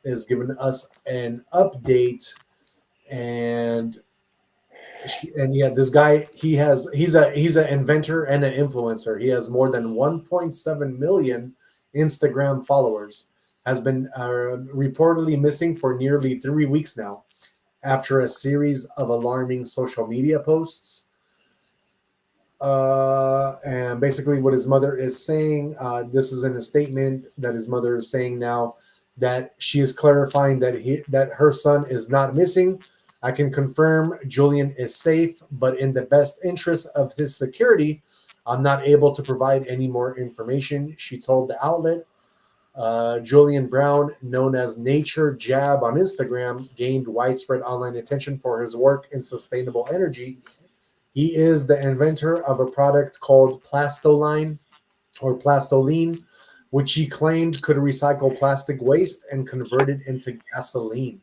is giving us an update, and yeah, this guy he's an inventor and an influencer. He has more than 1.7 million Instagram followers. Has been reportedly missing for nearly 3 weeks now, after a series of alarming social media posts. And basically, what his mother is saying, this is in a statement that his mother is saying now, that she is clarifying that her son is not missing. I can confirm Julian is safe, but in the best interest of his security, I'm not able to provide any more information, she told the outlet. Julian Brown, known as Nature Jab on Instagram, gained widespread online attention for his work in sustainable energy. He is the inventor of a product called Plastoline or Plastoline, which he claimed could recycle plastic waste and convert it into gasoline.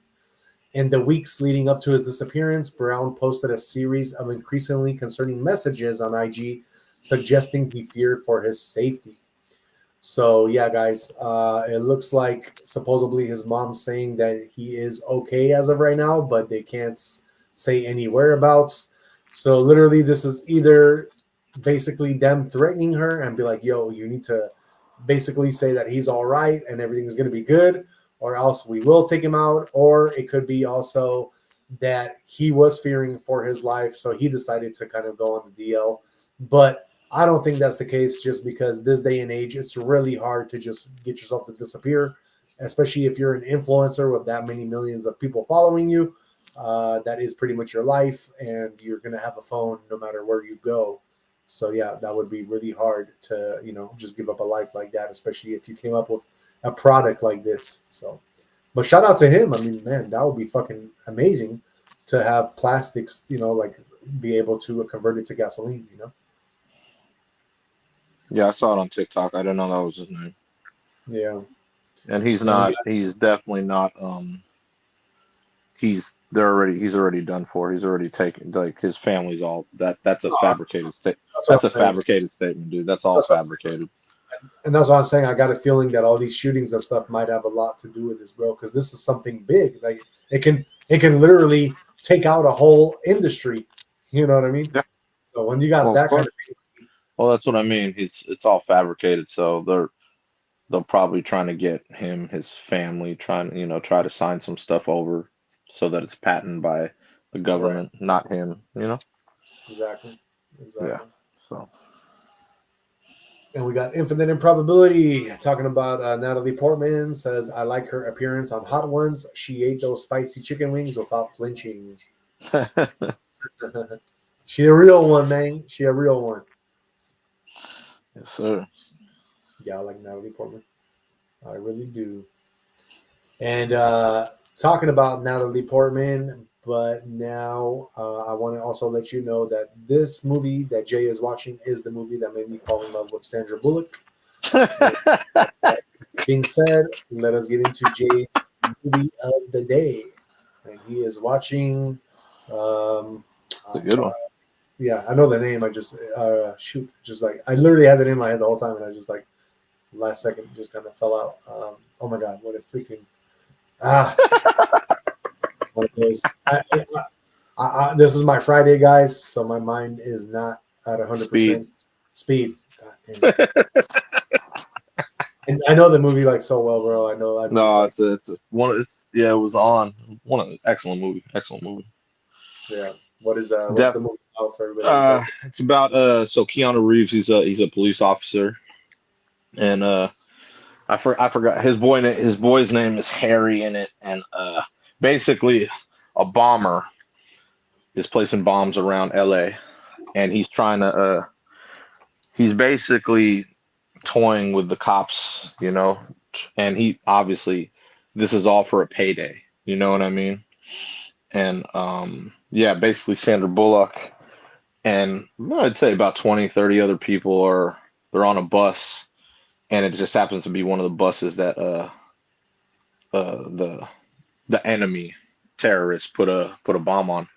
In the weeks leading up to his disappearance, Brown posted a series of increasingly concerning messages on IG suggesting he feared for his safety. So, yeah, guys, it looks like supposedly his mom's saying that he is okay as of right now, but they can't say any whereabouts. So, literally, this is either basically them threatening her and be like, yo, you need to basically say that he's all right and everything is going to be good, or else we will take him out. Or it could be also that he was fearing for his life, so he decided to kind of go on the DL. But I don't think that's the case, just because this day and age, it's really hard to just get yourself to disappear, especially if you're an influencer with that many millions of people following you. That is pretty much your life, and you're going to have a phone no matter where you go. So yeah, that would be really hard to, just give up a life like that, especially if you came up with a product like this. So, but shout out to him. I mean, man, that would be fucking amazing to have plastics, like be able to convert it to gasoline. Yeah, I saw it on TikTok. I didn't know that was his name. Yeah. And he's And not. He's definitely not. He's already done for. He's already taken. Like his family's all that. That's a fabricated state. that's what That's I'm a saying. fabricated statement, dude. That's all That's what I'm saying. fabricated. And that's what I'm saying. I got a feeling that all these shootings and stuff might have a lot to do with this, bro, because this is something big. Like it can literally take out a whole industry. You know what I mean? Yeah. So when you got Well, of that kind course. of thing, Well, that's what I mean. It's all fabricated. So they'll probably trying to get him, his family, try to sign some stuff over so that it's patented by the right? government, not him. Exactly. Yeah. Exactly. So And we got Infinite Improbability talking about Natalie Portman says, I like her appearance on Hot Ones. She ate those spicy chicken wings without flinching. She a real one, man. She a real one. yes, sir. Yeah, I like Natalie Portman. I really do. And talking about Natalie Portman, but now I want to also let you know that this movie that Jay is watching is the movie that made me fall in love with Sandra Bullock. That being said, let us get into Jay's movie of the day. And he is watching. It's a good one. Yeah, I know the name. I just just like I literally had the name in my head the whole time, and I just like last second just kind of fell out. Oh my god, what a freaking one of those. This is my Friday, guys, so my mind is not at 100%. Speed. God damn it. And I know the movie like so well, bro. I know. No, like, it's one. It was on one of excellent movie. Yeah. What's the movie about for everybody? It's about so Keanu Reeves. He's a police officer, and I forgot his boy's name is Harry in it, and basically a bomber is placing bombs around LA, and he's trying to he's basically toying with the cops, you know, and he obviously this is all for a payday, you know what I mean? And yeah, basically Sandra Bullock and I'd say about 20, 30 other people they're on a bus, and it just happens to be one of the buses that the enemy terrorists put a bomb on.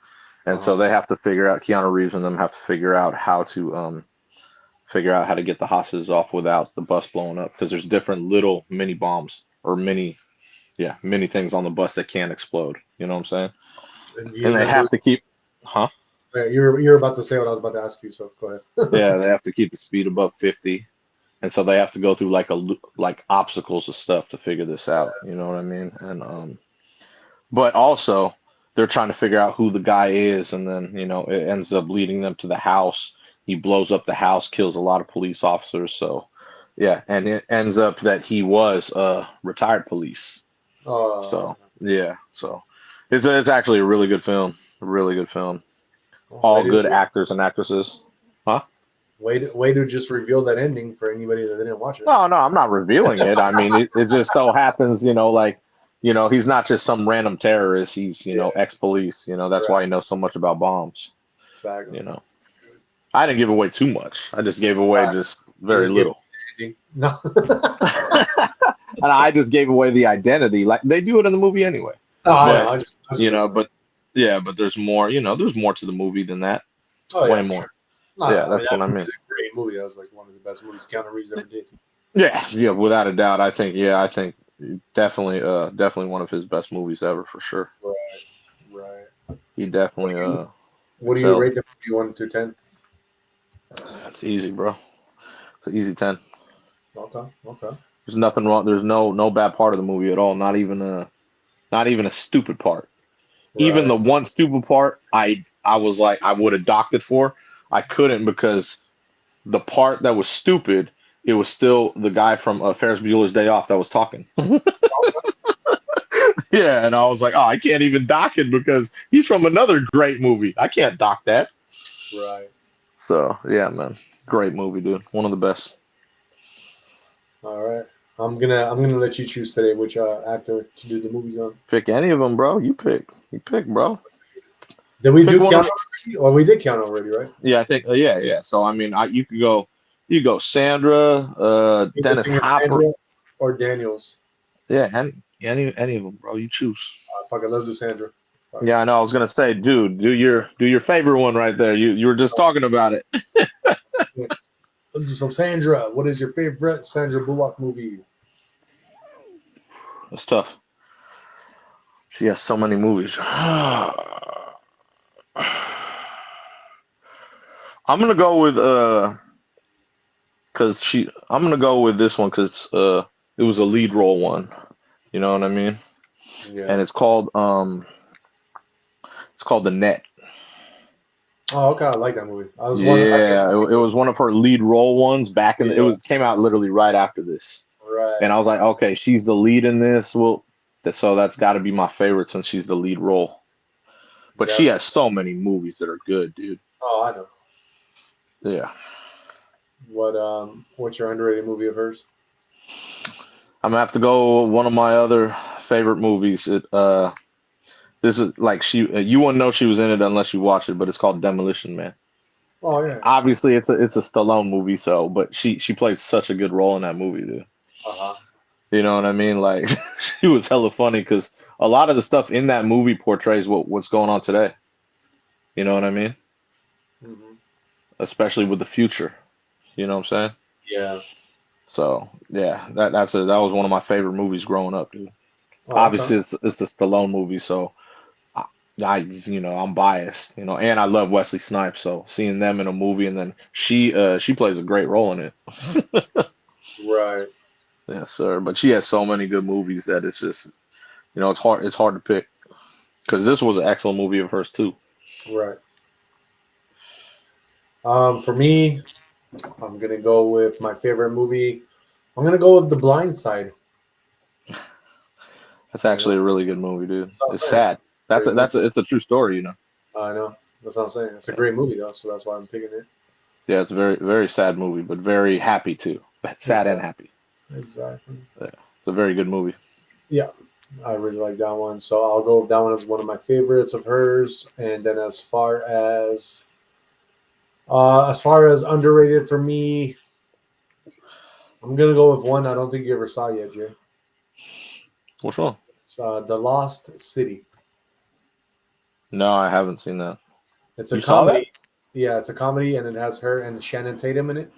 And so they have to figure out, Keanu Reeves and them have to figure out how to get the hostages off without the bus blowing up, because there's different little mini bombs or mini things on the bus that can't explode. You know what I'm saying? And they have to keep, You're about to say what I was about to ask you, so go ahead. Yeah, they have to keep the speed above 50, and so they have to go through like obstacles of stuff to figure this out. You know what I mean? And but also they're trying to figure out who the guy is, and then it ends up leading them to the house. He blows up the house, kills a lot of police officers. So yeah, and it ends up that he was retired police. So yeah, so it's actually a really good film. A really good film. All good actors and actresses. Huh? Way to just reveal that ending for anybody that didn't watch it. No, I'm not revealing it. I mean, it just so happens, he's not just some random terrorist. He's, ex-police. That's why he knows so much about bombs. Exactly. I didn't give away too much. I just gave away just very little. No. And I just gave away the identity. Like they do it in the movie anyway. Oh, but, I know. But there's more. There's more to the movie than that. Oh, yeah, way more. Sure. That's what I mean. It's a great movie. That was like one of the best movies Keanu Reeves ever did. Yeah, without a doubt. I think definitely one of his best movies ever for sure. Right. He definitely. What do you rate the movie 1 to 10? That's easy, bro. It's an easy 10. Okay. There's nothing wrong. There's no bad part of the movie at all. Not even a stupid part. Right. Even the one stupid part, I was like, I would have docked it for. I couldn't, because the part that was stupid, it was still the guy from Ferris Bueller's Day Off that was talking. Yeah, and I was like, I can't even dock it because he's from another great movie. I can't dock that. Right. So yeah, man, great movie, dude. One of the best. All right, I'm gonna let you choose today which actor to do the movies on. Pick any of them, bro. You pick, bro. Did we do Keanu already? Well, we did Keanu already, right? Yeah, I think. Yeah. So I mean, you could go Sandra, Dennis Hopper, Sandra or Daniels. Yeah, any of them, bro. You choose. Fuck it, let's do Sandra. Right. Yeah, I know. I was gonna say, dude, do your favorite one right there. You were just talking about it. Let's do some Sandra. What is your favorite Sandra Bullock movie? It's tough. She has so many movies. I'm gonna go with I'm gonna go with this one because it was a lead role one. You know what I mean? Yeah. And it's called The Net. Oh, okay. I like that movie. It was one of her lead role ones back in it came out literally right after this. Right. And I was like, okay, she's the lead in this. Well, so that's got to be my favorite since she's the lead role. But she has so many movies that are good, dude. Oh, I know. Yeah. What's your underrated movie of hers? I'm gonna have to go one of my other favorite movies. This is like you wouldn't know she was in it unless you watch it, but it's called Demolition Man. Oh yeah. Obviously, it's a Stallone movie, but she played such a good role in that movie, dude. You know what I mean? Like she was hella funny because a lot of the stuff in that movie portrays what's going on today. You know what I mean? Mm-hmm. Especially with the future. You know what I'm saying? Yeah. So yeah, that was one of my favorite movies growing up, dude. Oh, okay. Obviously, it's the Stallone movie, so I, I'm biased, and I love Wesley Snipes, so seeing them in a movie and then she plays a great role in it. Right. Yes, sir. But she has so many good movies that it's just, it's hard to pick because this was an excellent movie of hers too. Right. For me, I'm gonna go with my favorite movie. I'm gonna go with The Blind Side. That's You know, actually a really good movie, dude. that's what I'm It's saying. It's sad. a great movie. It's a true story. I know. That's what I'm saying. It's a Yeah, great movie though, so that's why I'm picking it. yeah, it's a very very sad movie, but very happy too. Sad and Exactly. happy. Exactly. Yeah, it's a very good movie. Yeah, I really like that one. So I'll go with that one as one of my favorites of hers. And then as far as underrated for me, I'm gonna go with one I don't think you ever saw yet, Jay. Which one? It's The Lost City. No, I haven't seen that. It's a You saw that? comedy. Yeah, it's a comedy, and it has her and Shannon Tatum in it.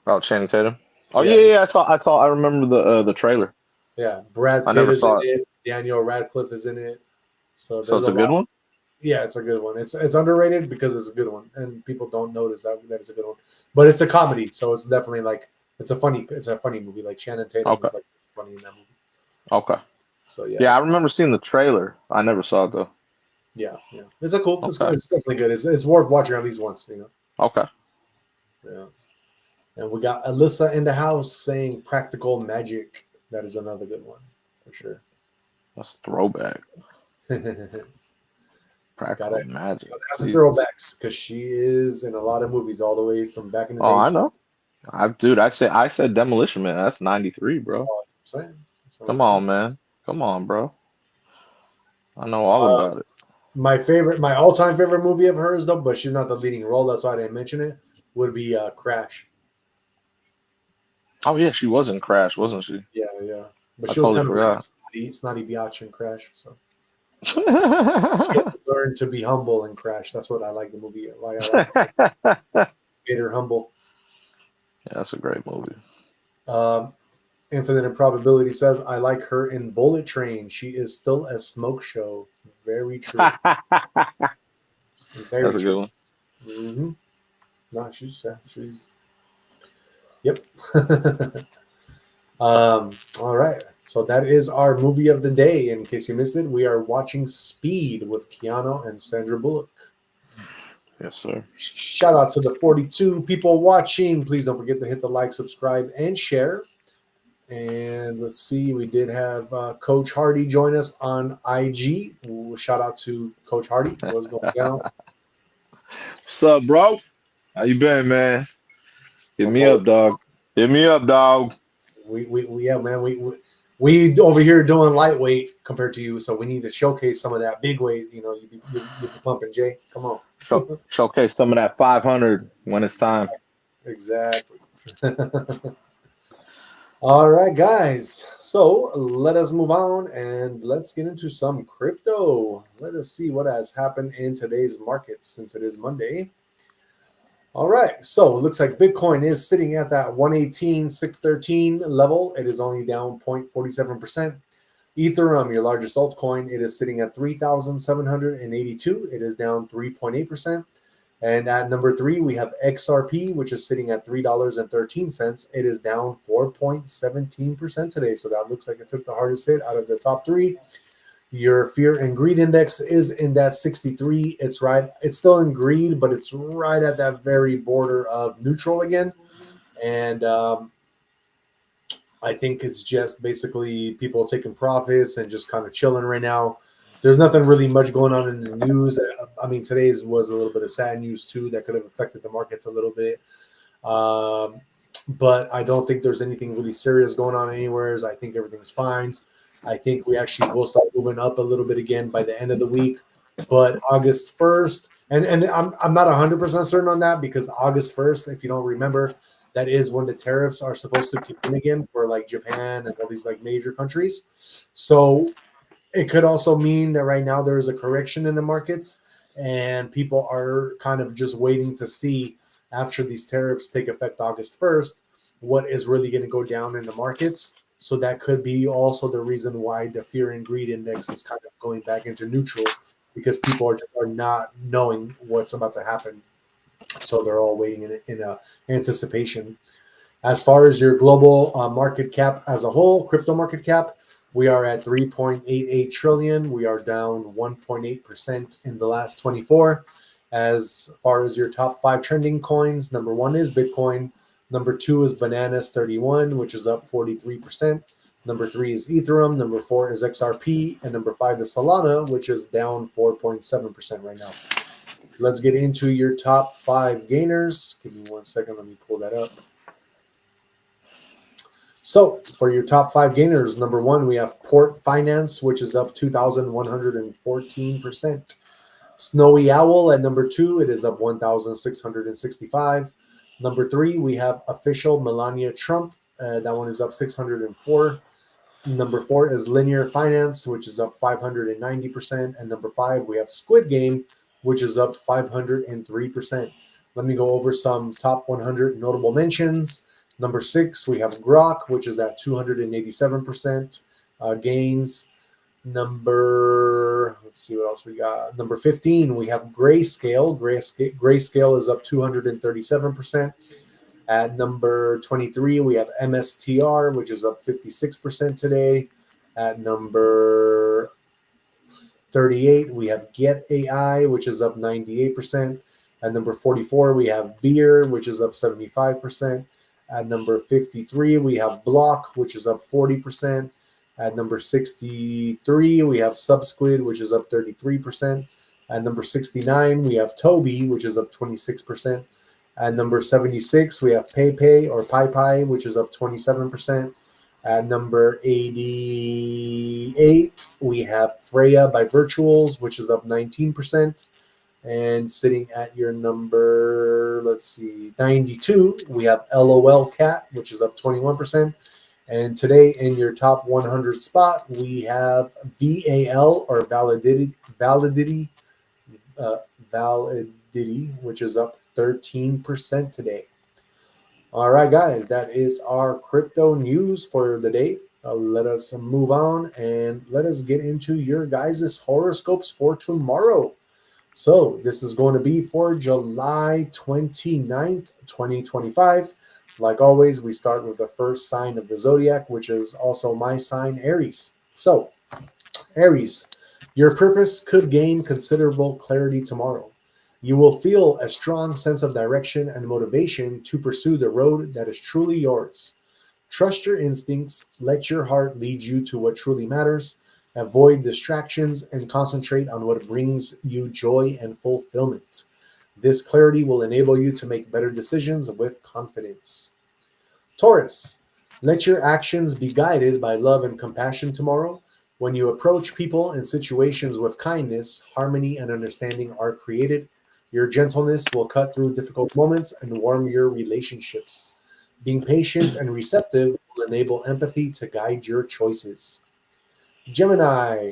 Oh, Channing Tatum. Oh Yeah, yeah, yeah. I remember the trailer. yeah. Brad I Pitt never is in saw it. it. Daniel Radcliffe is in it. So So there's it's a a good lot. one. Yeah, it's a good one. It's underrated because it's a good one, and people don't notice that it's a good one. But it's a comedy, so it's definitely like it's a funny movie. Like Shannon Tatum Okay. is like funny in that movie. Okay. So yeah, Yeah, I it's remember seeing the trailer. I never saw it though. yeah. It's a cool. Okay. It's definitely good. It's worth watching at least once. Okay. Yeah. And we got Alyssa in the house saying practical magic. That is another good one for sure. That's a throwback. gotta Practical magic. gotta have the Jesus. throwbacks because she is in a lot of movies all the way from back in the Oh, day. I know. Dude, I said Demolition Man. That's 93, bro. That's what I'm saying. That's what I'm Come saying. on, man. Come on, bro. I know all Uh, about it. my all-time favorite movie of hers, though, but she's not the leading role. That's why I didn't mention it. Would be Crash. Oh yeah, she was in Crash, wasn't she? Yeah, yeah. But I she was totally kind of like forgot. snotty biatch in Crash, so she had to learn to be humble in Crash. That's what I like the movie. Why I like it. Yeah, Made her humble. that's a great movie. Um, Infinite Improbability says, I like her in Bullet Train. She is still a smoke show. Very true. Very That's a good true. one. Mm-hmm. No, she's yep. All right. So that is our movie of the day. In case you missed it, we are watching Speed with Keanu and Sandra Bullock. Yes, sir. Shout out to the 42 people watching. Please don't forget to hit the like, subscribe, and share. And let's see, we did have Coach Hardy join us on IG. Shout out to Coach Hardy. What's going on? What's up, bro? How you been, man? Hit My me boy. up, dog. Hit me up, dog. We yeah, man. We over here doing lightweight compared to you, so we need to showcase some of that big weight. You be pumping, Jay. Come on. Showcase some of that 500 when it's time. Exactly. All right, guys. So let us move on and let's get into some crypto. Let us see what has happened in today's market since it is Monday. All right. So it looks like Bitcoin is sitting at that 118,613 level. It is only down 0.47%. Ethereum, your largest altcoin, it is sitting at 3,782. It is down 3.8%. And at number 3, we have XRP, which is sitting at $3.13. It is down 4.17% today. So that looks like it took the hardest hit out of the top 3. Your fear and greed index is in that 63. It's right. It's still in greed, but it's right at that very border of neutral again. And I think it's just basically people taking profits and just kind of chilling right now. There's nothing really much going on in the news. I mean, today's was a little bit of sad news too that could have affected the markets a little bit. But I don't think there's anything really serious going on anywhere. I think everything's fine. I think we actually will start moving up a little bit again by the end of the week. But August 1st, and I'm not 100% certain on that because August 1st, if you don't remember, that is when the tariffs are supposed to kick in again for like Japan and all these like major countries. So it could also mean that right now there is a correction in the markets and people are kind of just waiting to see after these tariffs take effect August 1st what is really going to go down in the markets. So that could be also the reason why the fear and greed index is kind of going back into neutral, because people are not knowing what's about to happen. So they're all waiting in anticipation. As far as your global market cap as a whole, crypto market cap, we are at 3.88 trillion. We are down 1.8% in the last 24. As far as your top 5 trending coins, number 1 is Bitcoin. Number 2 is Bananas 31, which is up 43%. Number 3 is Ethereum. Number 4 is XRP. And number 5 is Solana, which is down 4.7% right now. Let's get into your top 5 gainers. Give me 1 second. Let me pull that up. So for your top 5 gainers, number 1, we have Port Finance, which is up 2,114%. Snowy Owl at number 2, it is up 1,665. Number 3, we have Official Melania Trump. That one is up 604. Number 4 is Linear Finance, which is up 590%. And number 5, we have Squid Game, which is up 503%. Let me go over some top 100 notable mentions. Number 6, we have Grok, which is at 287% gains. Let's see what else we got. Number 15, we have Grayscale. Grayscale is up 237%. At number 23, we have MSTR, which is up 56% today. At number 38, we have Get AI, which is up 98%. At number 44, we have Beer, which is up 75%. At number 53, we have Block, which is up 40%. At number 63, we have Subsquid, which is up 33%. At number 69, we have Toby, which is up 26%. At number 76, we have PayPay or PayPay, which is up 27%. At number 88, we have Freya by Virtuals, which is up 19%. And sitting at your number, 92, we have LOL Cat, which is up 21%. And today in your top 100 spot, we have VAL or Validity, which is up 13% today. All right, guys, that is our crypto news for the day. Let us move on and let us get into your guys' horoscopes for tomorrow. So this is going to be for July 29th, 2025. Like always, we start with the first sign of the zodiac, which is also my sign, Aries. So, Aries, your purpose could gain considerable clarity tomorrow. You will feel a strong sense of direction and motivation to pursue the road that is truly yours. Trust your instincts, let your heart lead you to what truly matters. Avoid distractions and concentrate on what brings you joy and fulfillment. This clarity will enable you to make better decisions with confidence. Taurus, let your actions be guided by love and compassion tomorrow. When you approach people and situations with kindness, harmony, and understanding are created. Your gentleness will cut through difficult moments and warm your relationships. Being patient and receptive will enable empathy to guide your choices. Gemini,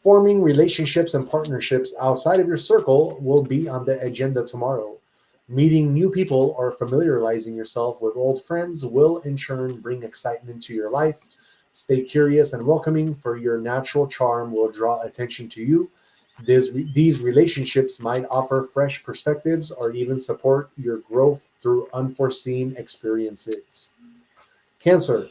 forming relationships and partnerships outside of your circle will be on the agenda tomorrow. Meeting new people or familiarizing yourself with old friends will in turn bring excitement to your life. Stay curious and welcoming, for your natural charm will draw attention to you. These relationships might offer fresh perspectives or even support your growth through unforeseen experiences. Cancer,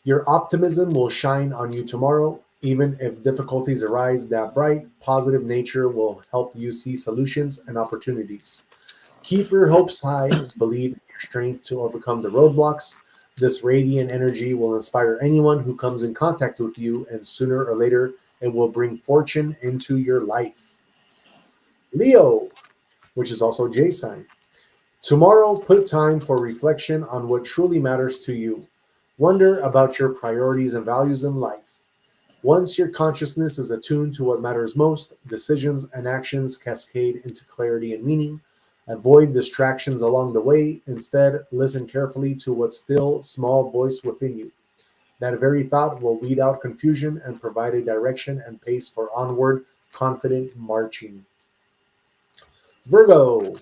your optimism will shine on you tomorrow. Even if difficulties arise, that bright, positive nature will help you see solutions and opportunities. Keep your hopes high, believe in your strength to overcome the roadblocks. This radiant energy will inspire anyone who comes in contact with you, and sooner or later, it will bring fortune into your life. Leo, which is also J sign. Tomorrow, put time for reflection on what truly matters to you. Wonder about your priorities and values in life. Once your consciousness is attuned to what matters most, decisions and actions cascade into clarity and meaning. Avoid distractions along the way. Instead, listen carefully to what's still small voice within you. That very thought will weed out confusion and provide a direction and pace for onward, confident marching. Virgo,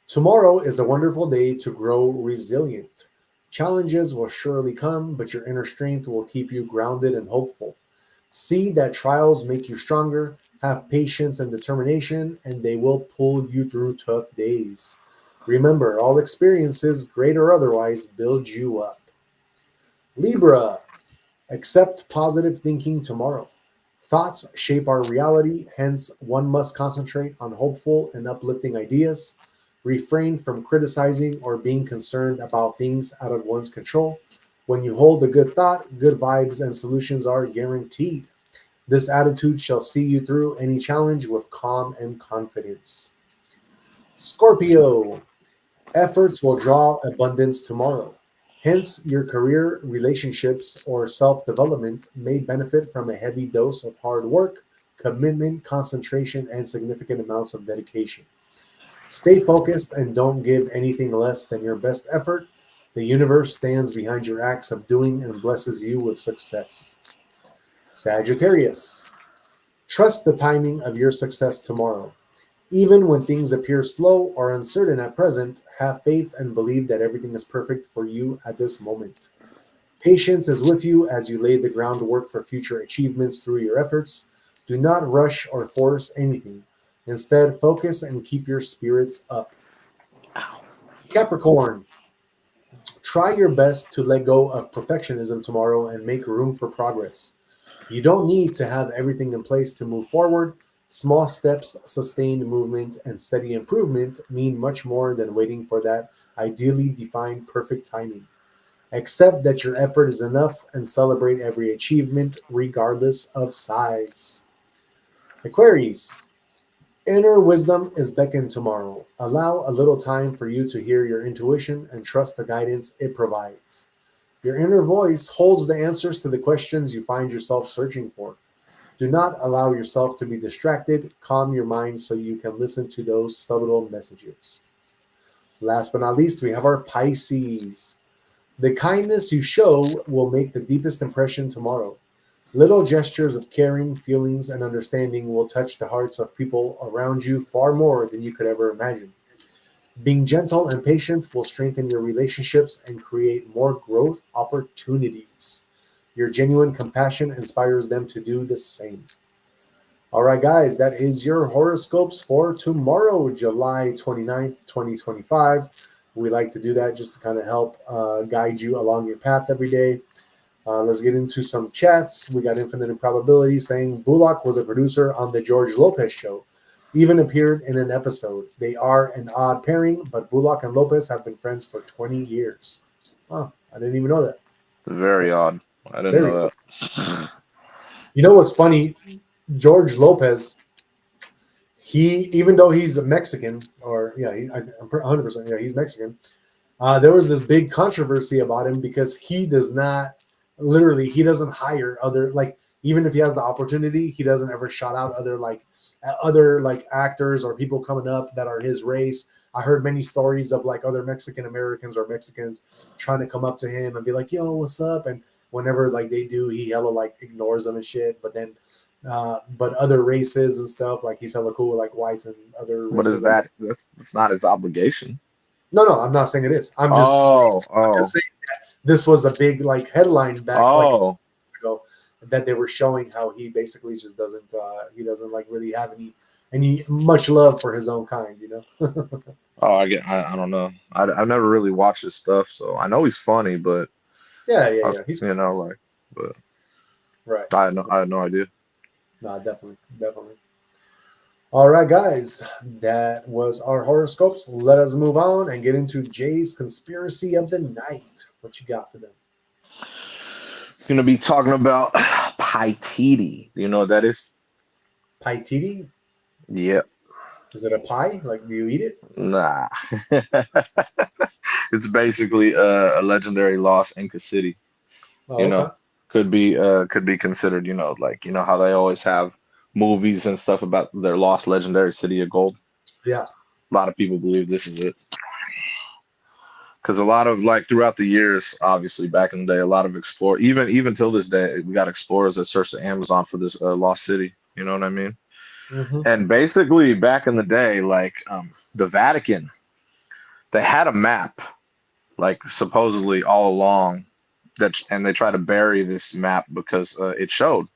tomorrow is a wonderful day to grow resilient. Challenges will surely come, but your inner strength will keep you grounded and hopeful. See that trials make you stronger, have patience and determination, and they will pull you through tough days. Remember, all experiences, great or otherwise, build you up. Libra, accept positive thinking tomorrow. Thoughts shape our reality, hence, one must concentrate on hopeful and uplifting ideas. Refrain from criticizing or being concerned about things out of one's control. When you hold a good thought, good vibes and solutions are guaranteed. This attitude shall see you through any challenge with calm and confidence. Scorpio, efforts will draw abundance tomorrow. Hence, your career, relationships, or self development may benefit from a heavy dose of hard work, commitment, concentration, and significant amounts of dedication. Stay focused and don't give anything less than your best effort. The universe stands behind your acts of doing and blesses you with success. Sagittarius, trust the timing of your success tomorrow. Even when things appear slow or uncertain at present, have faith and believe that everything is perfect for you at this moment. Patience is with you as you lay the groundwork for future achievements through your efforts. Do not rush or force anything. Instead, focus and keep your spirits up. Capricorn, try your best to let go of perfectionism tomorrow and make room for progress. You don't need to have everything in place to move forward. Small steps, sustained movement, and steady improvement mean much more than waiting for that ideally defined perfect timing. Accept that your effort is enough and celebrate every achievement, regardless of size. Aquarius, inner wisdom is beckoned tomorrow. Allow a little time for you to hear your intuition and trust the guidance it provides. Your inner voice holds the answers to the questions you find yourself searching for. Do not allow yourself to be distracted. Calm your mind so you can listen to those subtle messages. Last but not least, we have our Pisces. The kindness you show will make the deepest impression tomorrow. Little gestures of caring, feelings, and understanding will touch the hearts of people around you far more than you could ever imagine. Being gentle and patient will strengthen your relationships and create more growth opportunities. Your genuine compassion inspires them to do the same. All right, guys, that is your horoscopes for tomorrow, July 29th, 2025. We like to do that just to kind of help guide you along your path every day. Let's get into some chats. We got Infinite Improbability saying Bullock was a producer on the George Lopez show, even appeared in an episode. They are an odd pairing, but Bullock and Lopez have been friends for 20 years. Wow, I didn't even know that. Very odd. I didn't Very know that. You know what's funny? George Lopez, even though he's a Mexican, or I'm 100%, he's Mexican. There was this big controversy about him because he doesn't hire other, like, even if he has the opportunity, he doesn't ever shout out other actors or people coming up that are his race. I heard many stories of like other Mexican Americans or Mexicans trying to come up to him and be like, "Yo, what's up?" And whenever like they do, he hella like ignores them and shit. But then, but other races and stuff, like he's hella cool with like whites and other races. What is that? That's not his obligation. No, I'm not saying it is. I'm just saying that this was a big like headline back like months ago that they were showing how he basically just doesn't like really have any much love for his own kind, I don't know. I've never really watched his stuff, so I know he's funny, but yeah, he's but right. I had no idea. No, definitely. All right, guys, that was our horoscopes. Let us move on and get into Jay's conspiracy of the night. What you got for them? Going to be talking about Paititi. Do you know what that is? Paititi? Yep. Is it a pie? Like, do you eat it? Nah. It's basically a legendary lost Inca city. Oh, okay. Could be considered, like how they always have movies and stuff about their lost legendary city of gold. Yeah. A lot of people believe this is it. Because a lot of like throughout the years, obviously back in the day, a lot of explorers, even till this day, we got explorers that search the Amazon for this lost city. You know what I mean? Mm-hmm. And basically back in the day, like the Vatican, they had a map like supposedly all along and they try to bury this map because it showed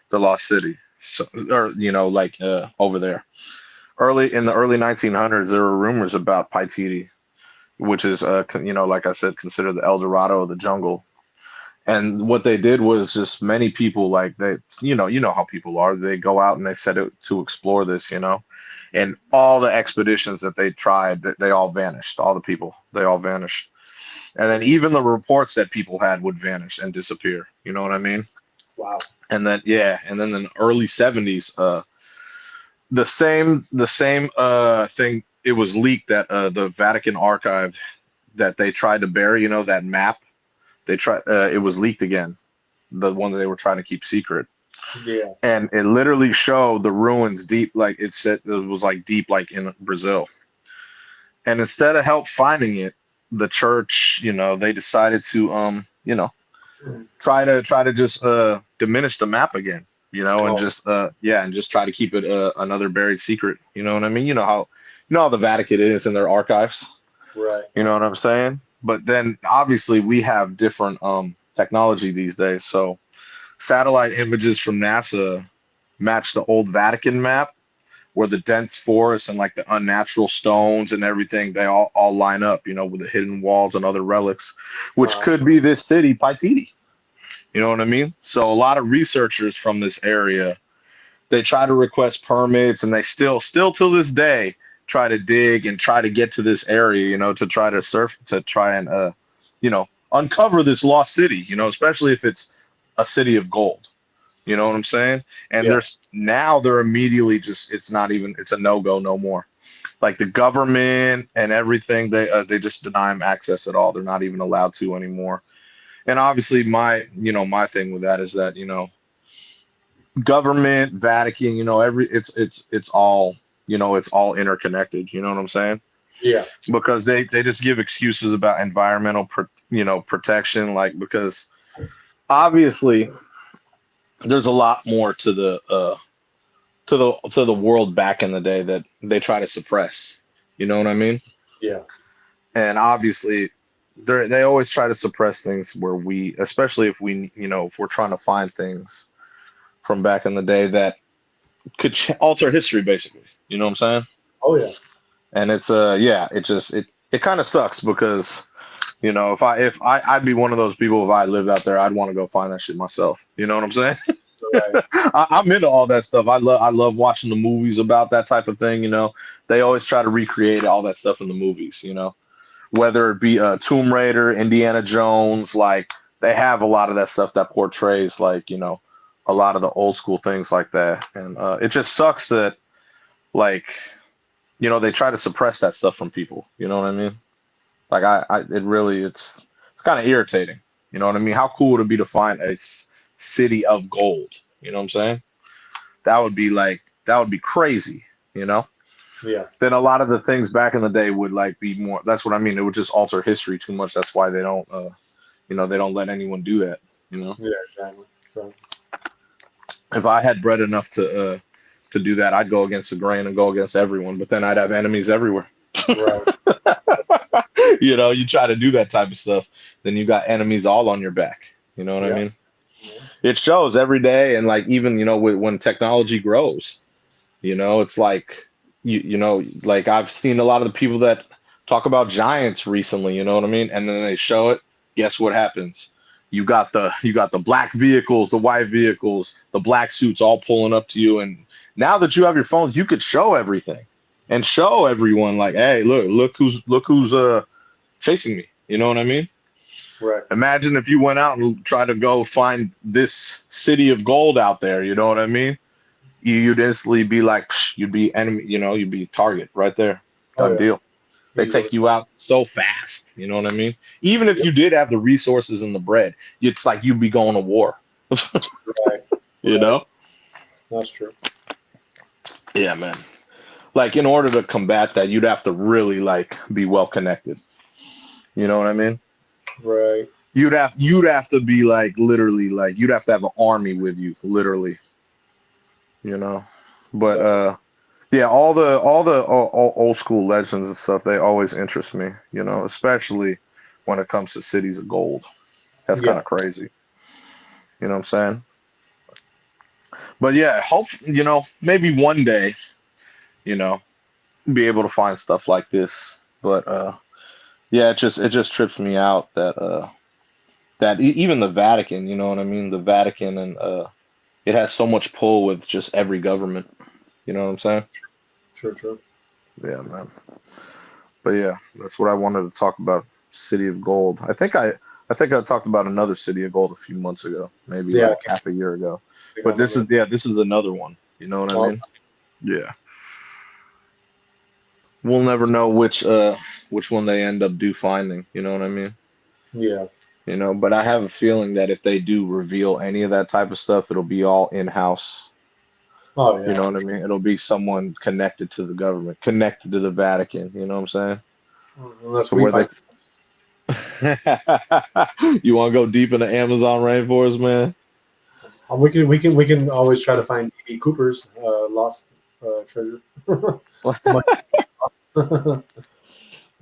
the lost city. So, or like over there. Early in the early 1900s, there were rumors about Paititi, which is like I said, considered the El Dorado of the jungle. And what they did was just many people like they, how people are. They go out and they set out to explore this, and all the expeditions that they tried, they all vanished. All the people, they all vanished. And then even the reports that people had would vanish and disappear. You know what I mean? Wow. And then and then in the early 70s, the same thing. It was leaked that the Vatican archive that they tried to bury, that map. It was leaked again, the one that they were trying to keep secret. Yeah. And it literally showed the ruins deep, like it said it was like deep, like in Brazil. And instead of help finding it, the church, they decided to try to just diminish the map again, and just try to keep it another buried secret. You know what I mean? How the Vatican is in their archives. Right. You know what I'm saying? But then obviously we have different technology these days. So satellite images from NASA match the old Vatican map where the dense forests and like the unnatural stones and everything, they all line up, with the hidden walls and other relics, which could be this city, Paititi. You know what I mean? So a lot of researchers from this area, they try to request permits, and they still till this day try to dig and try to get to this area, to try to try and uncover this lost city, especially if it's a city of gold. You know what I'm saying? And they're immediately it's a no-go no more. Like the government and everything, they just deny them access at all. They're not even allowed to anymore. And obviously my thing with that is that, government, Vatican, it's all, it's all interconnected. You know what I'm saying? Yeah. Because they just give excuses about environmental, protection, like, because obviously there's a lot more to the world back in the day that they try to suppress. You know what I mean? Yeah. And obviously they always try to suppress things where especially if if we're trying to find things from back in the day that could alter history, basically. You know what I'm saying? Oh yeah. And it's it kind of sucks because if I'd be one of those people. If I lived out there, I'd want to go find that shit myself. You know what I'm saying? Right. I'm into all that stuff. I love watching the movies about that type of thing. They always try to recreate all that stuff in the movies. Whether it be Tomb Raider, Indiana Jones, like they have a lot of that stuff that portrays like a lot of the old school things like that. And it just sucks that like they try to suppress that stuff from people. You know what I mean? Like it's kind of irritating. You know what I mean? How cool would it be to find a city of gold? You know what I'm saying? That would be crazy, Yeah. Then a lot of the things back in the day would like be more, that's what I mean. It would just alter history too much. That's why they don't, they don't let anyone do that, Yeah, exactly. So if I had bread enough to do that, I'd go against the grain and go against everyone, but then I'd have enemies everywhere. right. You try to do that type of stuff, then you got enemies all on your back. You know what I mean? Yeah. It shows every day. And like, even, when technology grows, it's like, like I've seen a lot of the people that talk about giants recently, you know what I mean? And then they show it. Guess what happens? You got the black vehicles, the white vehicles, the black suits all pulling up to you. And now that you have your phones, you could show everything and show everyone like, hey, look who's chasing me. You know what I mean? Right. Imagine if you went out and tried to go find this city of gold out there. You know what I mean? You'd instantly be like, you'd be enemy. You'd be target right there. Done deal. They take you out so fast. You know what I mean? Even if you did have the resources and the bread, it's like you'd be going to war. Right. You know? That's true. Yeah, man. Like in order to combat that, you'd have to really like be well connected. You know what I mean? Right. You'd have to be like literally like you'd have to have an army with you, literally. But yeah, all the old school legends and stuff, they always interest me, especially when it comes to cities of gold. That's kind Yeah. of crazy. You know what I'm saying? But yeah, hope maybe one day, you know, be able to find stuff like this. But yeah, it just trips me out that even the Vatican, you know what I mean? The Vatican and it has so much pull with just every government. You know what I'm saying? True. Yeah, man. But yeah, that's what I wanted to talk about. City of Gold. I think I talked about another City of Gold a few months ago, maybe Yeah, like half a year ago. I think I But this is remember. another one. You know what I Oh, mean? Yeah. We'll never know which one they end up finding. You know what I mean? yeah. But I have a feeling that if they do reveal any of that type of stuff, it'll be all in-house. Oh, You yeah. know what I mean? It'll be someone connected to the government, connected to the Vatican. You know what I'm saying? Unless To we where they find. You want to go deep in the Amazon rainforest, man? We can always try to find D.B. Cooper's lost treasure. Money lost.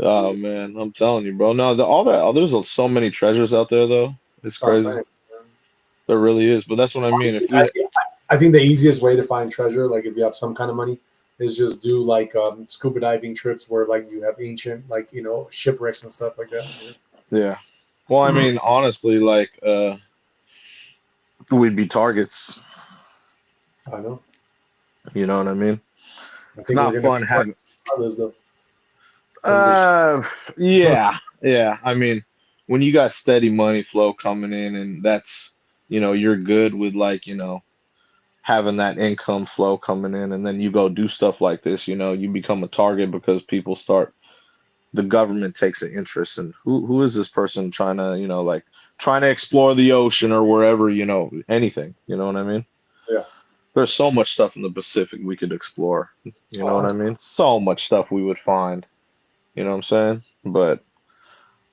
Oh man, I'm telling you, bro. No, there's so many treasures out there, though. It's I'll crazy. say. There really is. But that's what I mean. Honestly, If we, I think the easiest way to find treasure, like if you have some kind of money, is just do like scuba diving trips where like you have ancient like shipwrecks and stuff like that. yeah. Well, I mean, honestly, like we'd be targets. I know. You know what I mean? I It's think we're not gonna fun be having. others though from this. Uh, yeah, yeah. I mean, when you got steady money flow coming in, and that's you're good with like having that income flow coming in, and then you go do stuff like this, you become a target because the government takes an interest in who is this person trying to, like trying to explore the ocean or wherever, anything, you know what I mean? Yeah. There's so much stuff in the Pacific we could explore, you know what I Oh, mean? So much stuff we would find, you know what I'm saying? But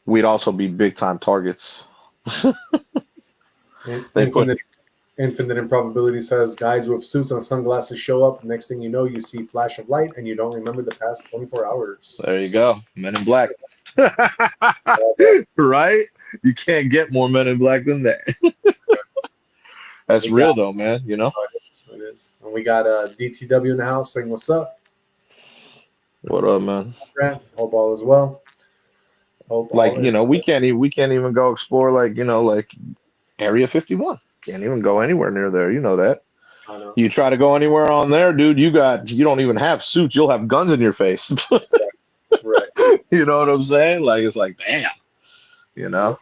we'd also be big time targets. They put infinite improbability says guys with suits and sunglasses show up. Next thing you know, you see flash of light and you don't remember the past 24 hours. There you go, Men in Black. Right? You can't get more Men in Black than that. That's We got real though, man, it is. And we got DTW in the house saying what's up. What up, man? Friend, hope all is well. Hope Like, all is we can't even go explore like Area 51. Can't even go anywhere near there. You know that. I know. You try to go anywhere on there, dude, you don't even have suits. You'll have guns in your face. Right. You know what I'm saying? Like it's like, damn, you know. Yep.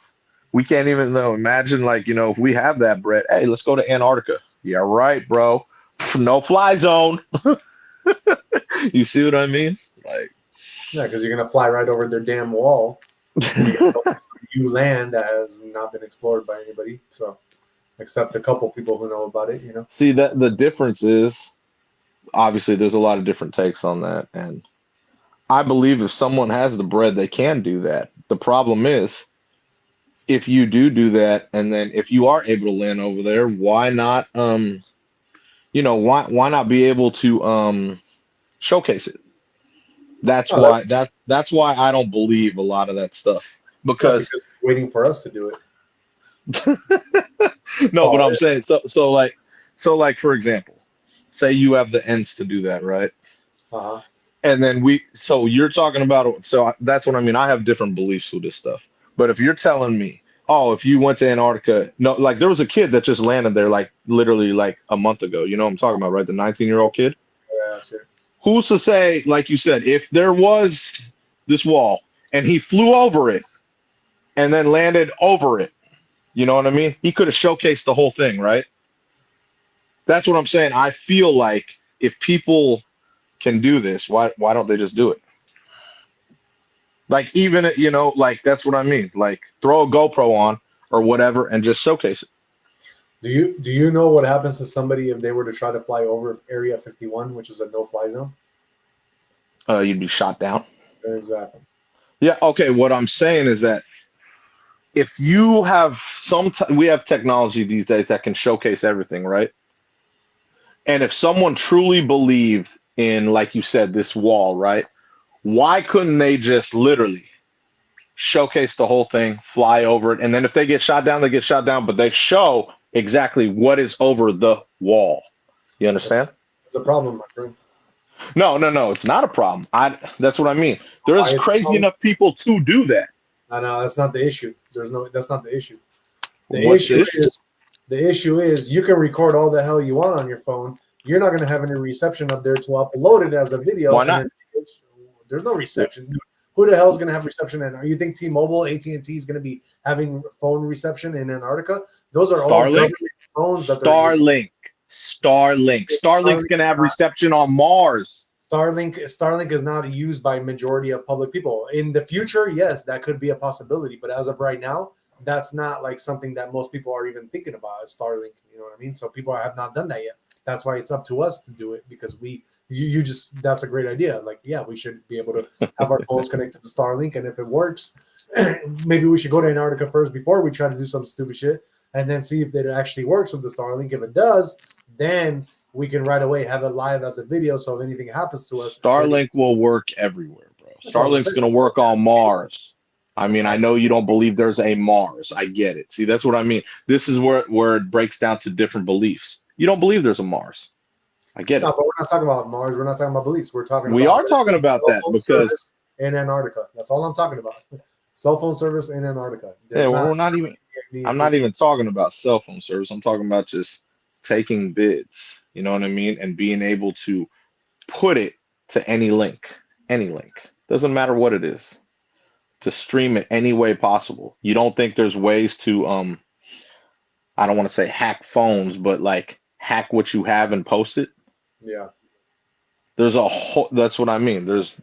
We can't even know. Imagine like, if we have that bread, hey, let's go to Antarctica. Yeah, right, bro. No fly zone. You see what I mean? Like Yeah, because you're gonna fly right over their damn wall, and you're gonna go to some new land that has not been explored by anybody. So, except a couple people who know about it. see that the difference is obviously there's a lot of different takes on that. And I believe if someone has the bread, they can do that. The problem is if you do that, and then if you are able to land over there, why not why not be able to showcase it? That's Oh, why that's why I don't believe a lot of that stuff. yeah, Because because they're waiting for us to do it. That's no, but all I'm it is. saying so like for example, say you have the ends to do that, right? Uh-huh. And then so you're talking about, so that's what I mean. I have different beliefs with this stuff. But if you're telling me, oh, if you went to Antarctica, no, like there was a kid that just landed there like literally like a month ago. You know what I'm talking about, right? The 19-year-old kid. Yeah, that's it. Who's to say, like you said, if there was this wall and he flew over it and then landed over it, you know what I mean? He could have showcased the whole thing, right? That's what I'm saying. I feel like if people can do this, why don't they just do it? Like even like that's what I mean. Like throw a GoPro on or whatever and just showcase it. Do you know what happens to somebody if they were to try to fly over Area 51, which is a no-fly zone? You'd be shot down. Exactly. Yeah. Okay. What I'm saying is that if you have we have technology these days that can showcase everything, right? And if someone truly believed in, like you said, this wall, right? Why couldn't they just literally showcase the whole thing, fly over it, and then if they get shot down, they get shot down, but they show exactly what is over the wall. You understand? It's a problem, my friend. No, it's not a problem. That's what I mean. Why There's is it a crazy problem? enough people to do that. No, that's not the issue. That's not the issue. What's the issue? The issue is you can record all the hell you want on your phone. You're not going to have any reception up there to upload it as a video. Why not? And there's no reception. Who the hell is going to have reception? And you think T-Mobile, AT&T is going to be having phone reception in Antarctica? Those are all government phones. Starlink's going to have reception on Mars. Starlink is not used by majority of public people. In the future, yes, that could be a possibility. But as of right now, that's not like something that most people are even thinking about is Starlink. You know what I mean? So people have not done that yet. That's why it's up to us to do it because you just, that's a great idea. Like, yeah, we should be able to have our phones connected to Starlink. And if it works, maybe we should go to Antarctica first before we try to do some stupid shit and then see if it actually works with the Starlink. If it does, then we can right away have it live as a video. So if anything happens to us, Starlink will work everywhere, bro. Starlink's going to work on Mars. I mean, I know you don't believe there's a Mars. I get it. See, that's what I mean. This is where it breaks down to different beliefs. You don't believe there's a Mars. I get it. No, but we're not talking about Mars. We're not talking about beliefs. We're talking. We are talking about that because in Antarctica. That's all I'm talking about. Cell phone service in Antarctica. Yeah, well, we're not even. I'm not even talking about cell phone service. I'm talking about just taking bids. You know what I mean, and being able to put it to any link. Doesn't matter what it is. To stream it any way possible. You don't think there's ways to I don't want to say hack phones, but like hack what you have and post it? Yeah. There's a whole, that's what I mean. There's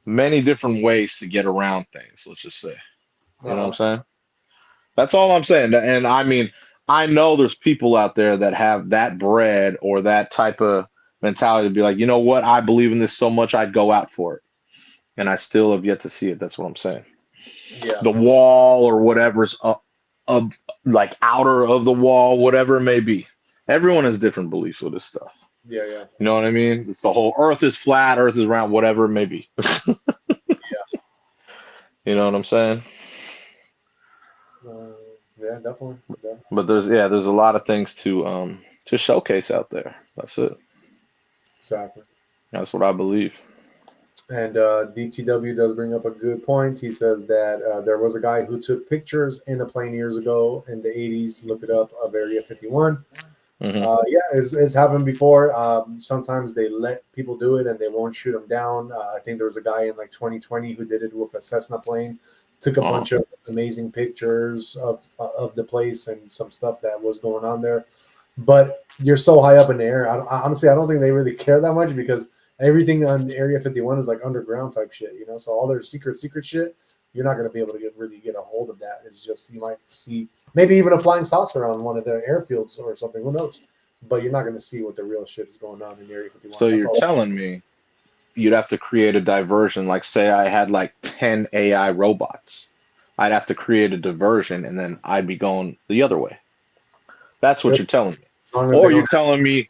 many different ways to get around things, let's just say. You know what I'm saying? That's all I'm saying. And I mean, I know there's people out there that have that bread or that type of mentality to be like, you know what? I believe in this so much, I'd go out for it. And I still have yet to see it. That's what I'm saying. Yeah. The wall or whatever's like outer of the wall, whatever it may be. Everyone has different beliefs with this stuff. Yeah. You know what I mean? It's the whole Earth is flat, Earth is round, whatever it may be. Yeah. You know what I'm saying? Yeah, definitely. But there's a lot of things to showcase out there. That's it. Exactly. That's what I believe. And DTW does bring up a good point. He says that there was a guy who took pictures in a plane years ago in the 80s. Look it up, of Area 51. Mm-hmm. Yeah, it's happened before. Sometimes they let people do it and they won't shoot them down. I think there was a guy in like 2020 who did it with a Cessna plane. Took a bunch of amazing pictures of the place and some stuff that was going on there. But you're so high up in the air. Honestly, I don't think they really care that much because everything on Area 51 is like underground type shit, you know? So all their secret shit, you're not going to be able to really get a hold of that. It's just, you might see maybe even a flying saucer on one of their airfields or something, who knows? But you're not going to see what the real shit is going on in Area 51. So you're telling me you'd have to create a diversion. Like say I had like 10 AI robots. I'd have to create a diversion and then I'd be going the other way. That's what you're telling me. Or you're telling me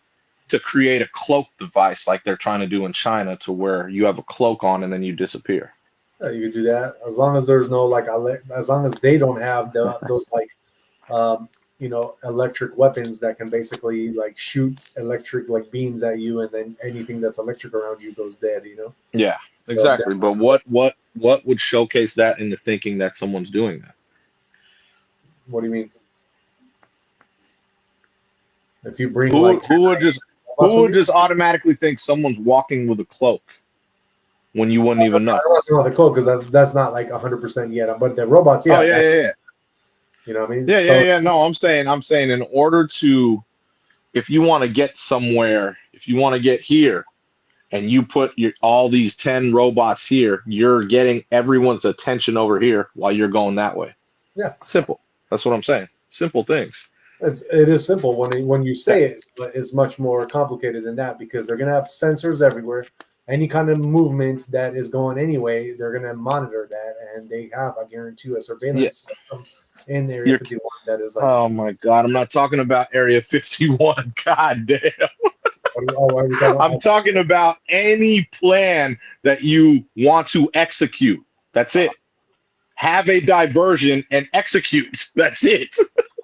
to create a cloak device like they're trying to do in China to where you have a cloak on and then you disappear. Yeah, you could do that as long as there's no like, as long as they don't have those like, electric weapons that can basically like shoot electric like beams at you, and then anything that's electric around you goes dead. You know. Yeah, exactly. But what would showcase that into thinking that someone's doing that? What do you mean? If you bring who would just automatically think someone's walking with a cloak when you wouldn't even know? I don't want to know the cloak because that's not like 100% yet. But the robots, yeah. Oh yeah. You know what I mean? Yeah. No, I'm saying in order to, if you want to get somewhere, if you want to get here, and you put all these 10 robots here, you're getting everyone's attention over here while you're going that way. Yeah. Simple. That's what I'm saying. Simple things. It is simple when you say it, but it's much more complicated than that because they're gonna have sensors everywhere. Any kind of movement that is going anyway, they're gonna monitor that, and they have, I guarantee you, a surveillance system in the Area 51 that is like. Oh my God! I'm not talking about Area 51. God damn. I'm talking about any plan that you want to execute. That's it. have a diversion, and execute. That's it.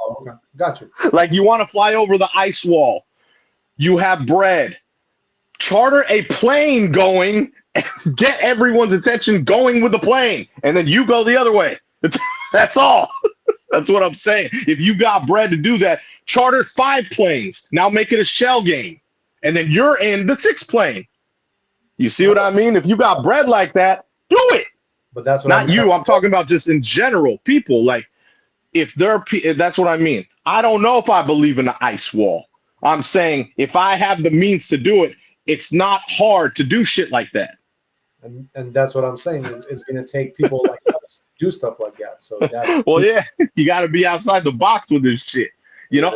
Oh, okay. Got you. Like you want to fly over the ice wall. You have bread. Charter a plane going and get everyone's attention going with the plane. And then you go the other way. That's all. That's what I'm saying. If you got bread to do that, charter 5 planes. Now make it a shell game. And then you're in the 6th plane. You see what I mean? If you got bread like that, do it. But that's what Not you. I'm talking about just in general. People, like, if they're, that's what I mean. I don't know if I believe in the ice wall. I'm saying if I have the means to do it, it's not hard to do shit like that. And that's what I'm saying is it's going to take people like us to do stuff like that. So that's well, yeah, you got to be outside the box with this shit. You know,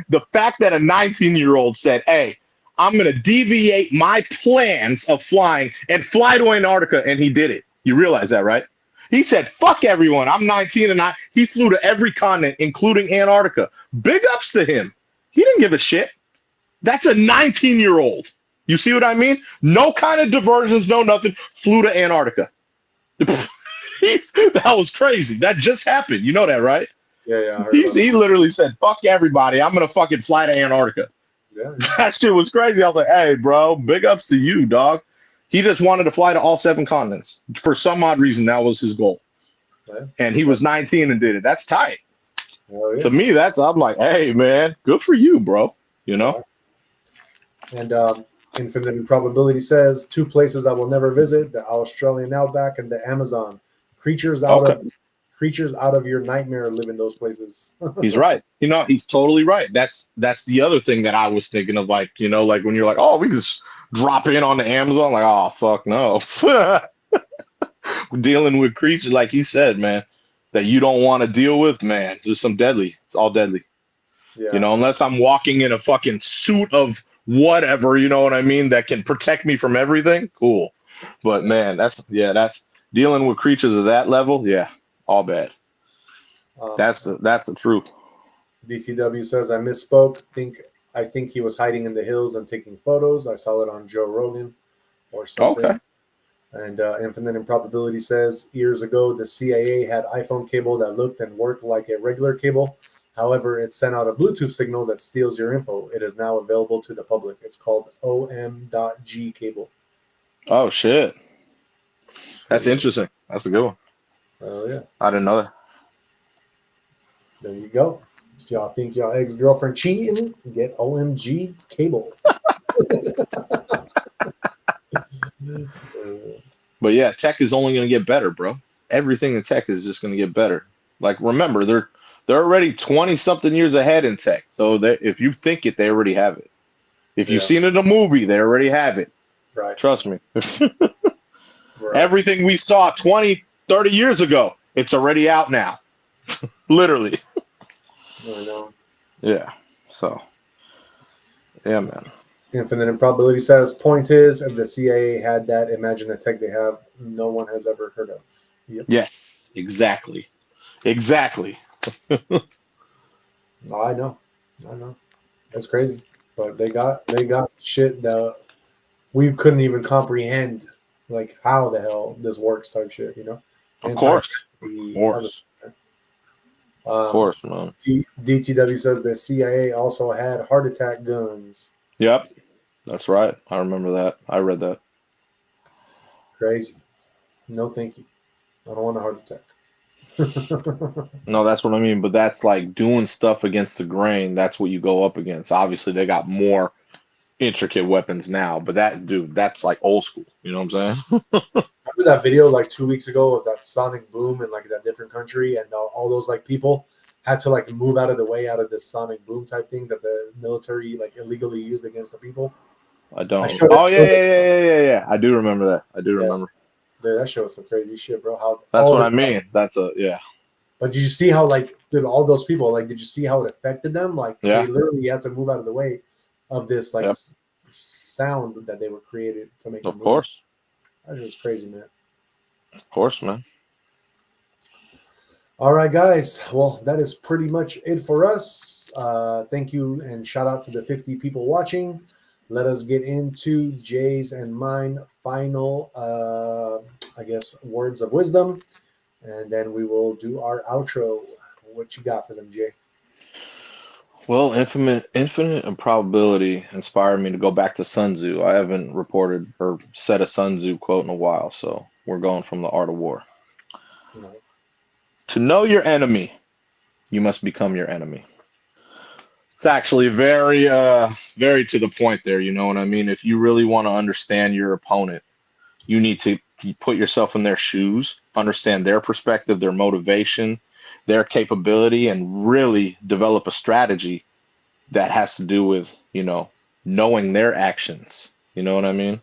the fact that a 19-year-old said, "Hey, I'm going to deviate my plans of flying and fly to Antarctica," and he did it. You realize that, right? He said, "Fuck everyone. I'm 19," and he flew to every continent, including Antarctica. Big ups to him. He didn't give a shit. That's a 19-year-old. You see what I mean? No kind of diversions, no nothing. Flew to Antarctica. That was crazy. That just happened. You know that, right? Yeah. He literally said, "Fuck everybody. I'm going to fucking fly to Antarctica." Yeah. That shit was crazy. I was like, "Hey, bro, big ups to you, dog." He just wanted to fly to all 7 continents. For some odd reason, that was his goal. Yeah. And he was 19 and did it. That's tight. Well, yeah. To me, I'm like, hey, man, good for you, bro. You know? And Infinite Improbability says 2 places I will never visit: the Australian outback and the Amazon. Creatures out of your nightmare live in those places. He's right. You know, he's totally right. That's the other thing that I was thinking of, like, you know, like when you're like, oh, we can just drop in on the Amazon, like, oh, fuck no. Dealing with creatures, like he said, man, that you don't want to deal with, man. There's some deadly. It's all deadly. Yeah. You know, unless I'm walking in a fucking suit of whatever, you know what I mean, that can protect me from everything. Cool. But man, that's dealing with creatures of that level. Yeah, all bad. That's the truth. DTW says I misspoke. I think he was hiding in the hills and taking photos. I saw it on Joe Rogan or something. Okay. And Infinite Improbability says years ago the CIA had iPhone cable that looked and worked like a regular cable. However, it sent out a Bluetooth signal that steals your info. It is now available to the public. It's called OM.G cable. Oh, shit. That's interesting. That's a good one. Oh, yeah. I didn't know that. There you go. If y'all think y'all ex-girlfriend cheating, get OMG cable. But yeah, tech is only going to get better, bro. Everything in tech is just going to get better. Like, remember, they're already 20-something years ahead in tech. So if you think it, they already have it. If you've seen it in a movie, they already have it. Right. Trust me. Right. Everything we saw 20, 30 years ago, it's already out now. Literally. I know. Yeah. So, yeah, man. Infinite Improbability says, point is, if the CIA had that, imagine the tech they have no one has ever heard of. Yep. Yes, exactly. Exactly. I know. That's crazy. But they got shit that we couldn't even comprehend, like how the hell this works type shit, you know? Of course. Of course, man. DTW says the CIA also had heart attack guns. Yep. That's right. I remember that. I read that. Crazy. No, thank you. I don't want a heart attack. No, that's what I mean. But that's like doing stuff against the grain. That's what you go up against. Obviously, they got more intricate weapons now. But that's like old school. You know what I'm saying? Remember that video like 2 weeks ago of that sonic boom in like that different country, and all those like people had to like move out of the way out of this sonic boom type thing that the military like illegally used against the people? I don't. Yeah. I do remember that. I do remember. Dude, that shows some crazy shit, bro. That's what I mean. That's yeah. But did you see how like all those people like? Did you see how it affected them? Like they literally had to move out of the way of this like sound that they were created to make. Of course. That was crazy, man. Of course, man. All right, guys. Well, that is pretty much it for us. Thank you and shout out to the 50 people watching. Let us get into Jay's and mine final, I guess, words of wisdom. and then we will do our outro. What you got for them, Jay? Well, infinite improbability inspired me to go back to Sun Tzu. I haven't reported or said a Sun Tzu quote in a while, so we're going from the Art of War. No. To know your enemy, you must become your enemy. It's actually very to the point there, you know what I mean? If you really want to understand your opponent, you need to put yourself in their shoes, understand their perspective, their motivation, their capability, and really develop a strategy that has to do with, knowing their actions. You know what I mean?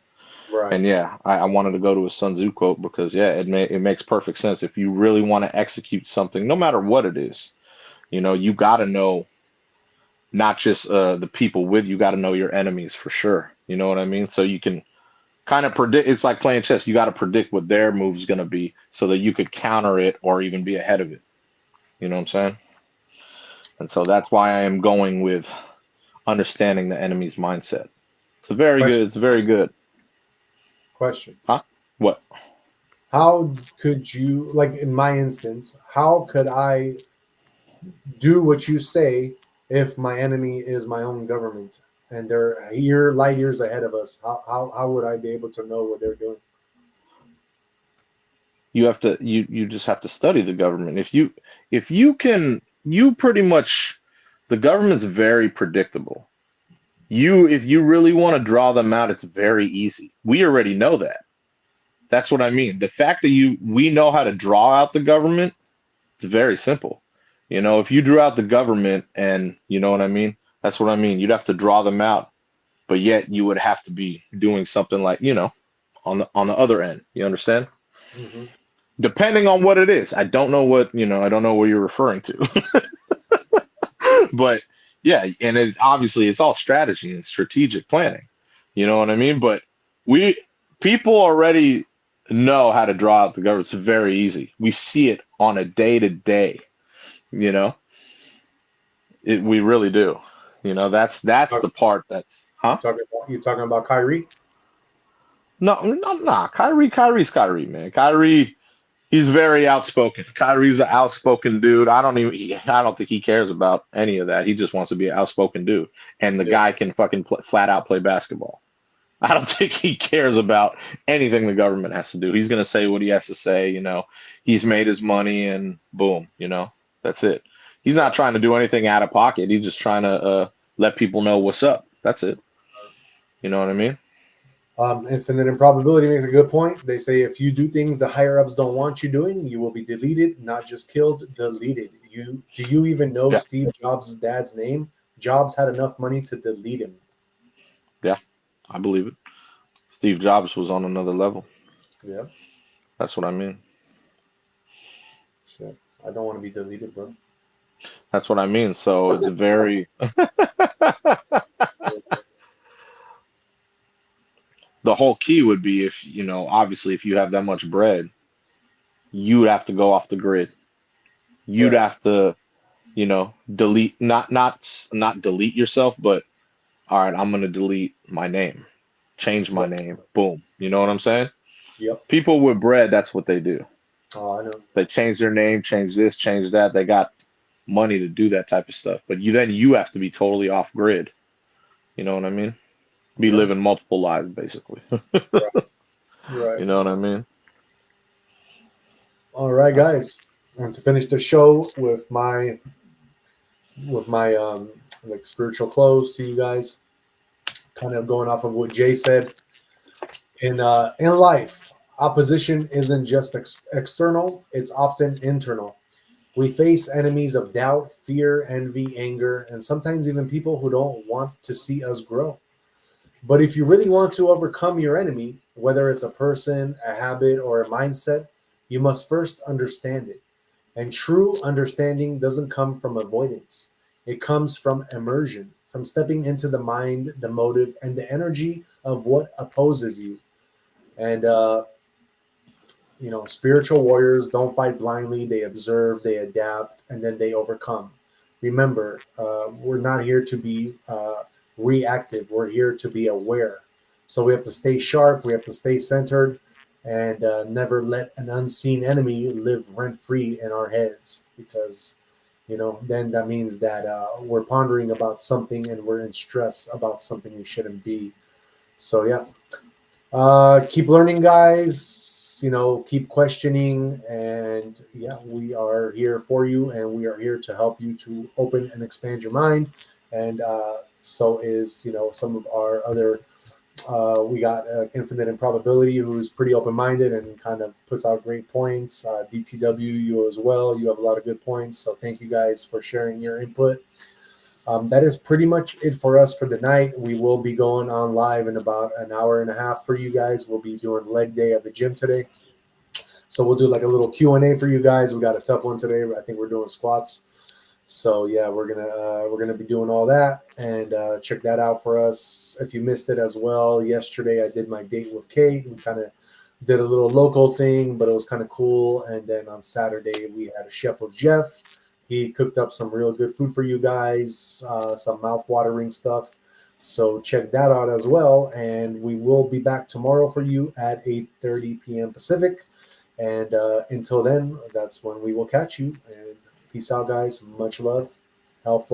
Right. And yeah, I wanted to go to a Sun Tzu quote because yeah, it makes perfect sense. If you really want to execute something, no matter what it is, you got to know not just the people with you, got to know your enemies for sure. You know what I mean? So you can kind of predict. It's like playing chess. You got to predict what their move is going to be so that you could counter it or even be ahead of it. You know what I'm saying? And so that's why I am going with understanding the enemy's mindset. It's very good. It's very good. Question. Huh? What? How could you, like in my instance, how could I do what you say if my enemy is my own government and they're light years ahead of us? How would I be able to know what they're doing? You have to you just have to study the government. If you can, you pretty much, the government's very predictable. If you really want to draw them out, it's very easy. We already know that. That's what I mean. The fact that we know how to draw out the government, it's very simple. If you drew out the government and you know what I mean, that's what I mean. You'd have to draw them out, but yet you would have to be doing something like, on the other end. You understand? Mm-hmm. Depending on what it is. I don't know what you're referring to. But yeah, and it's all strategy and strategic planning. You know what I mean? But people already know how to draw out the government. It's very easy. We see it on a day to day. We really do. That's the part that's You talking about Kyrie? No. Kyrie's Kyrie, man. Kyrie, he's very outspoken. Kyrie's an outspoken dude. I don't think he cares about any of that. He just wants to be an outspoken dude. And the guy can fucking flat out play basketball. I don't think he cares about anything the government has to do. He's going to say what he has to say. He's made his money and boom, that's it. He's not trying to do anything out of pocket. He's just trying to let people know what's up. That's it. You know what I mean? Infinite improbability makes a good point. They say if you do things the higher ups don't want you doing, you will be deleted, not just killed, deleted. Do you even know Steve Jobs' dad's name? Jobs had enough money to delete him. Yeah, I believe it. Steve Jobs was on another level. Yeah. That's what I mean. Shit. I don't want to be deleted, bro. That's what I mean. So it's very the whole key would be if, obviously if you have that much bread, you would have to go off the grid. You'd have to, delete, not delete yourself, but all right, I'm going to delete my name, change my name. Boom. You know what I'm saying? Yep. People with bread, that's what they do. Oh, I know. They change their name, change this, change that. They got money to do that type of stuff. But you have to be totally off grid. You know what I mean? Be living multiple lives, basically. Right. You know what I mean? All right, guys. And to finish the show with my like spiritual close to you guys, kind of going off of what Jay said. In life, opposition isn't just external; it's often internal. We face enemies of doubt, fear, envy, anger, and sometimes even people who don't want to see us grow. But if you really want to overcome your enemy, whether it's a person, a habit, or a mindset, you must first understand it. And true understanding doesn't come from avoidance. It comes from immersion, from stepping into the mind, the motive, and the energy of what opposes you. And, spiritual warriors don't fight blindly. They observe, they adapt, and then they overcome. Remember, we're not here to be reactive. We're here to be aware. So we have to stay sharp. We have to stay centered. and never let an unseen enemy live rent free in our heads, because then that means that we're pondering about something and we're in stress about something we shouldn't be. So yeah, keep learning, guys. Keep questioning, and yeah, we are here for you, and we are here to help you to open and expand your mind. And so is some of our other. We got Infinite Improbability, who's pretty open-minded and kind of puts out great points. DTW, you as well. You have a lot of good points. So thank you guys for sharing your input. That is pretty much it for us for the night. We will be going on live in about an hour and a half for you guys. We'll be doing leg day at the gym today. So we'll do like a little Q&A for you guys. We got a tough one today. I think we're doing squats. So yeah, we're gonna be doing all that, and check that out for us. If you missed it as well, yesterday I did my date with Kate. We kind of did a little local thing, but it was kind of cool. And then on Saturday we had a chef with Jeff. He cooked up some real good food for you guys, some mouth-watering stuff. So check that out as well. And we will be back tomorrow for you at 8:30 p.m. Pacific. And until then, that's when we will catch you. And peace out, guys. Much love. Health.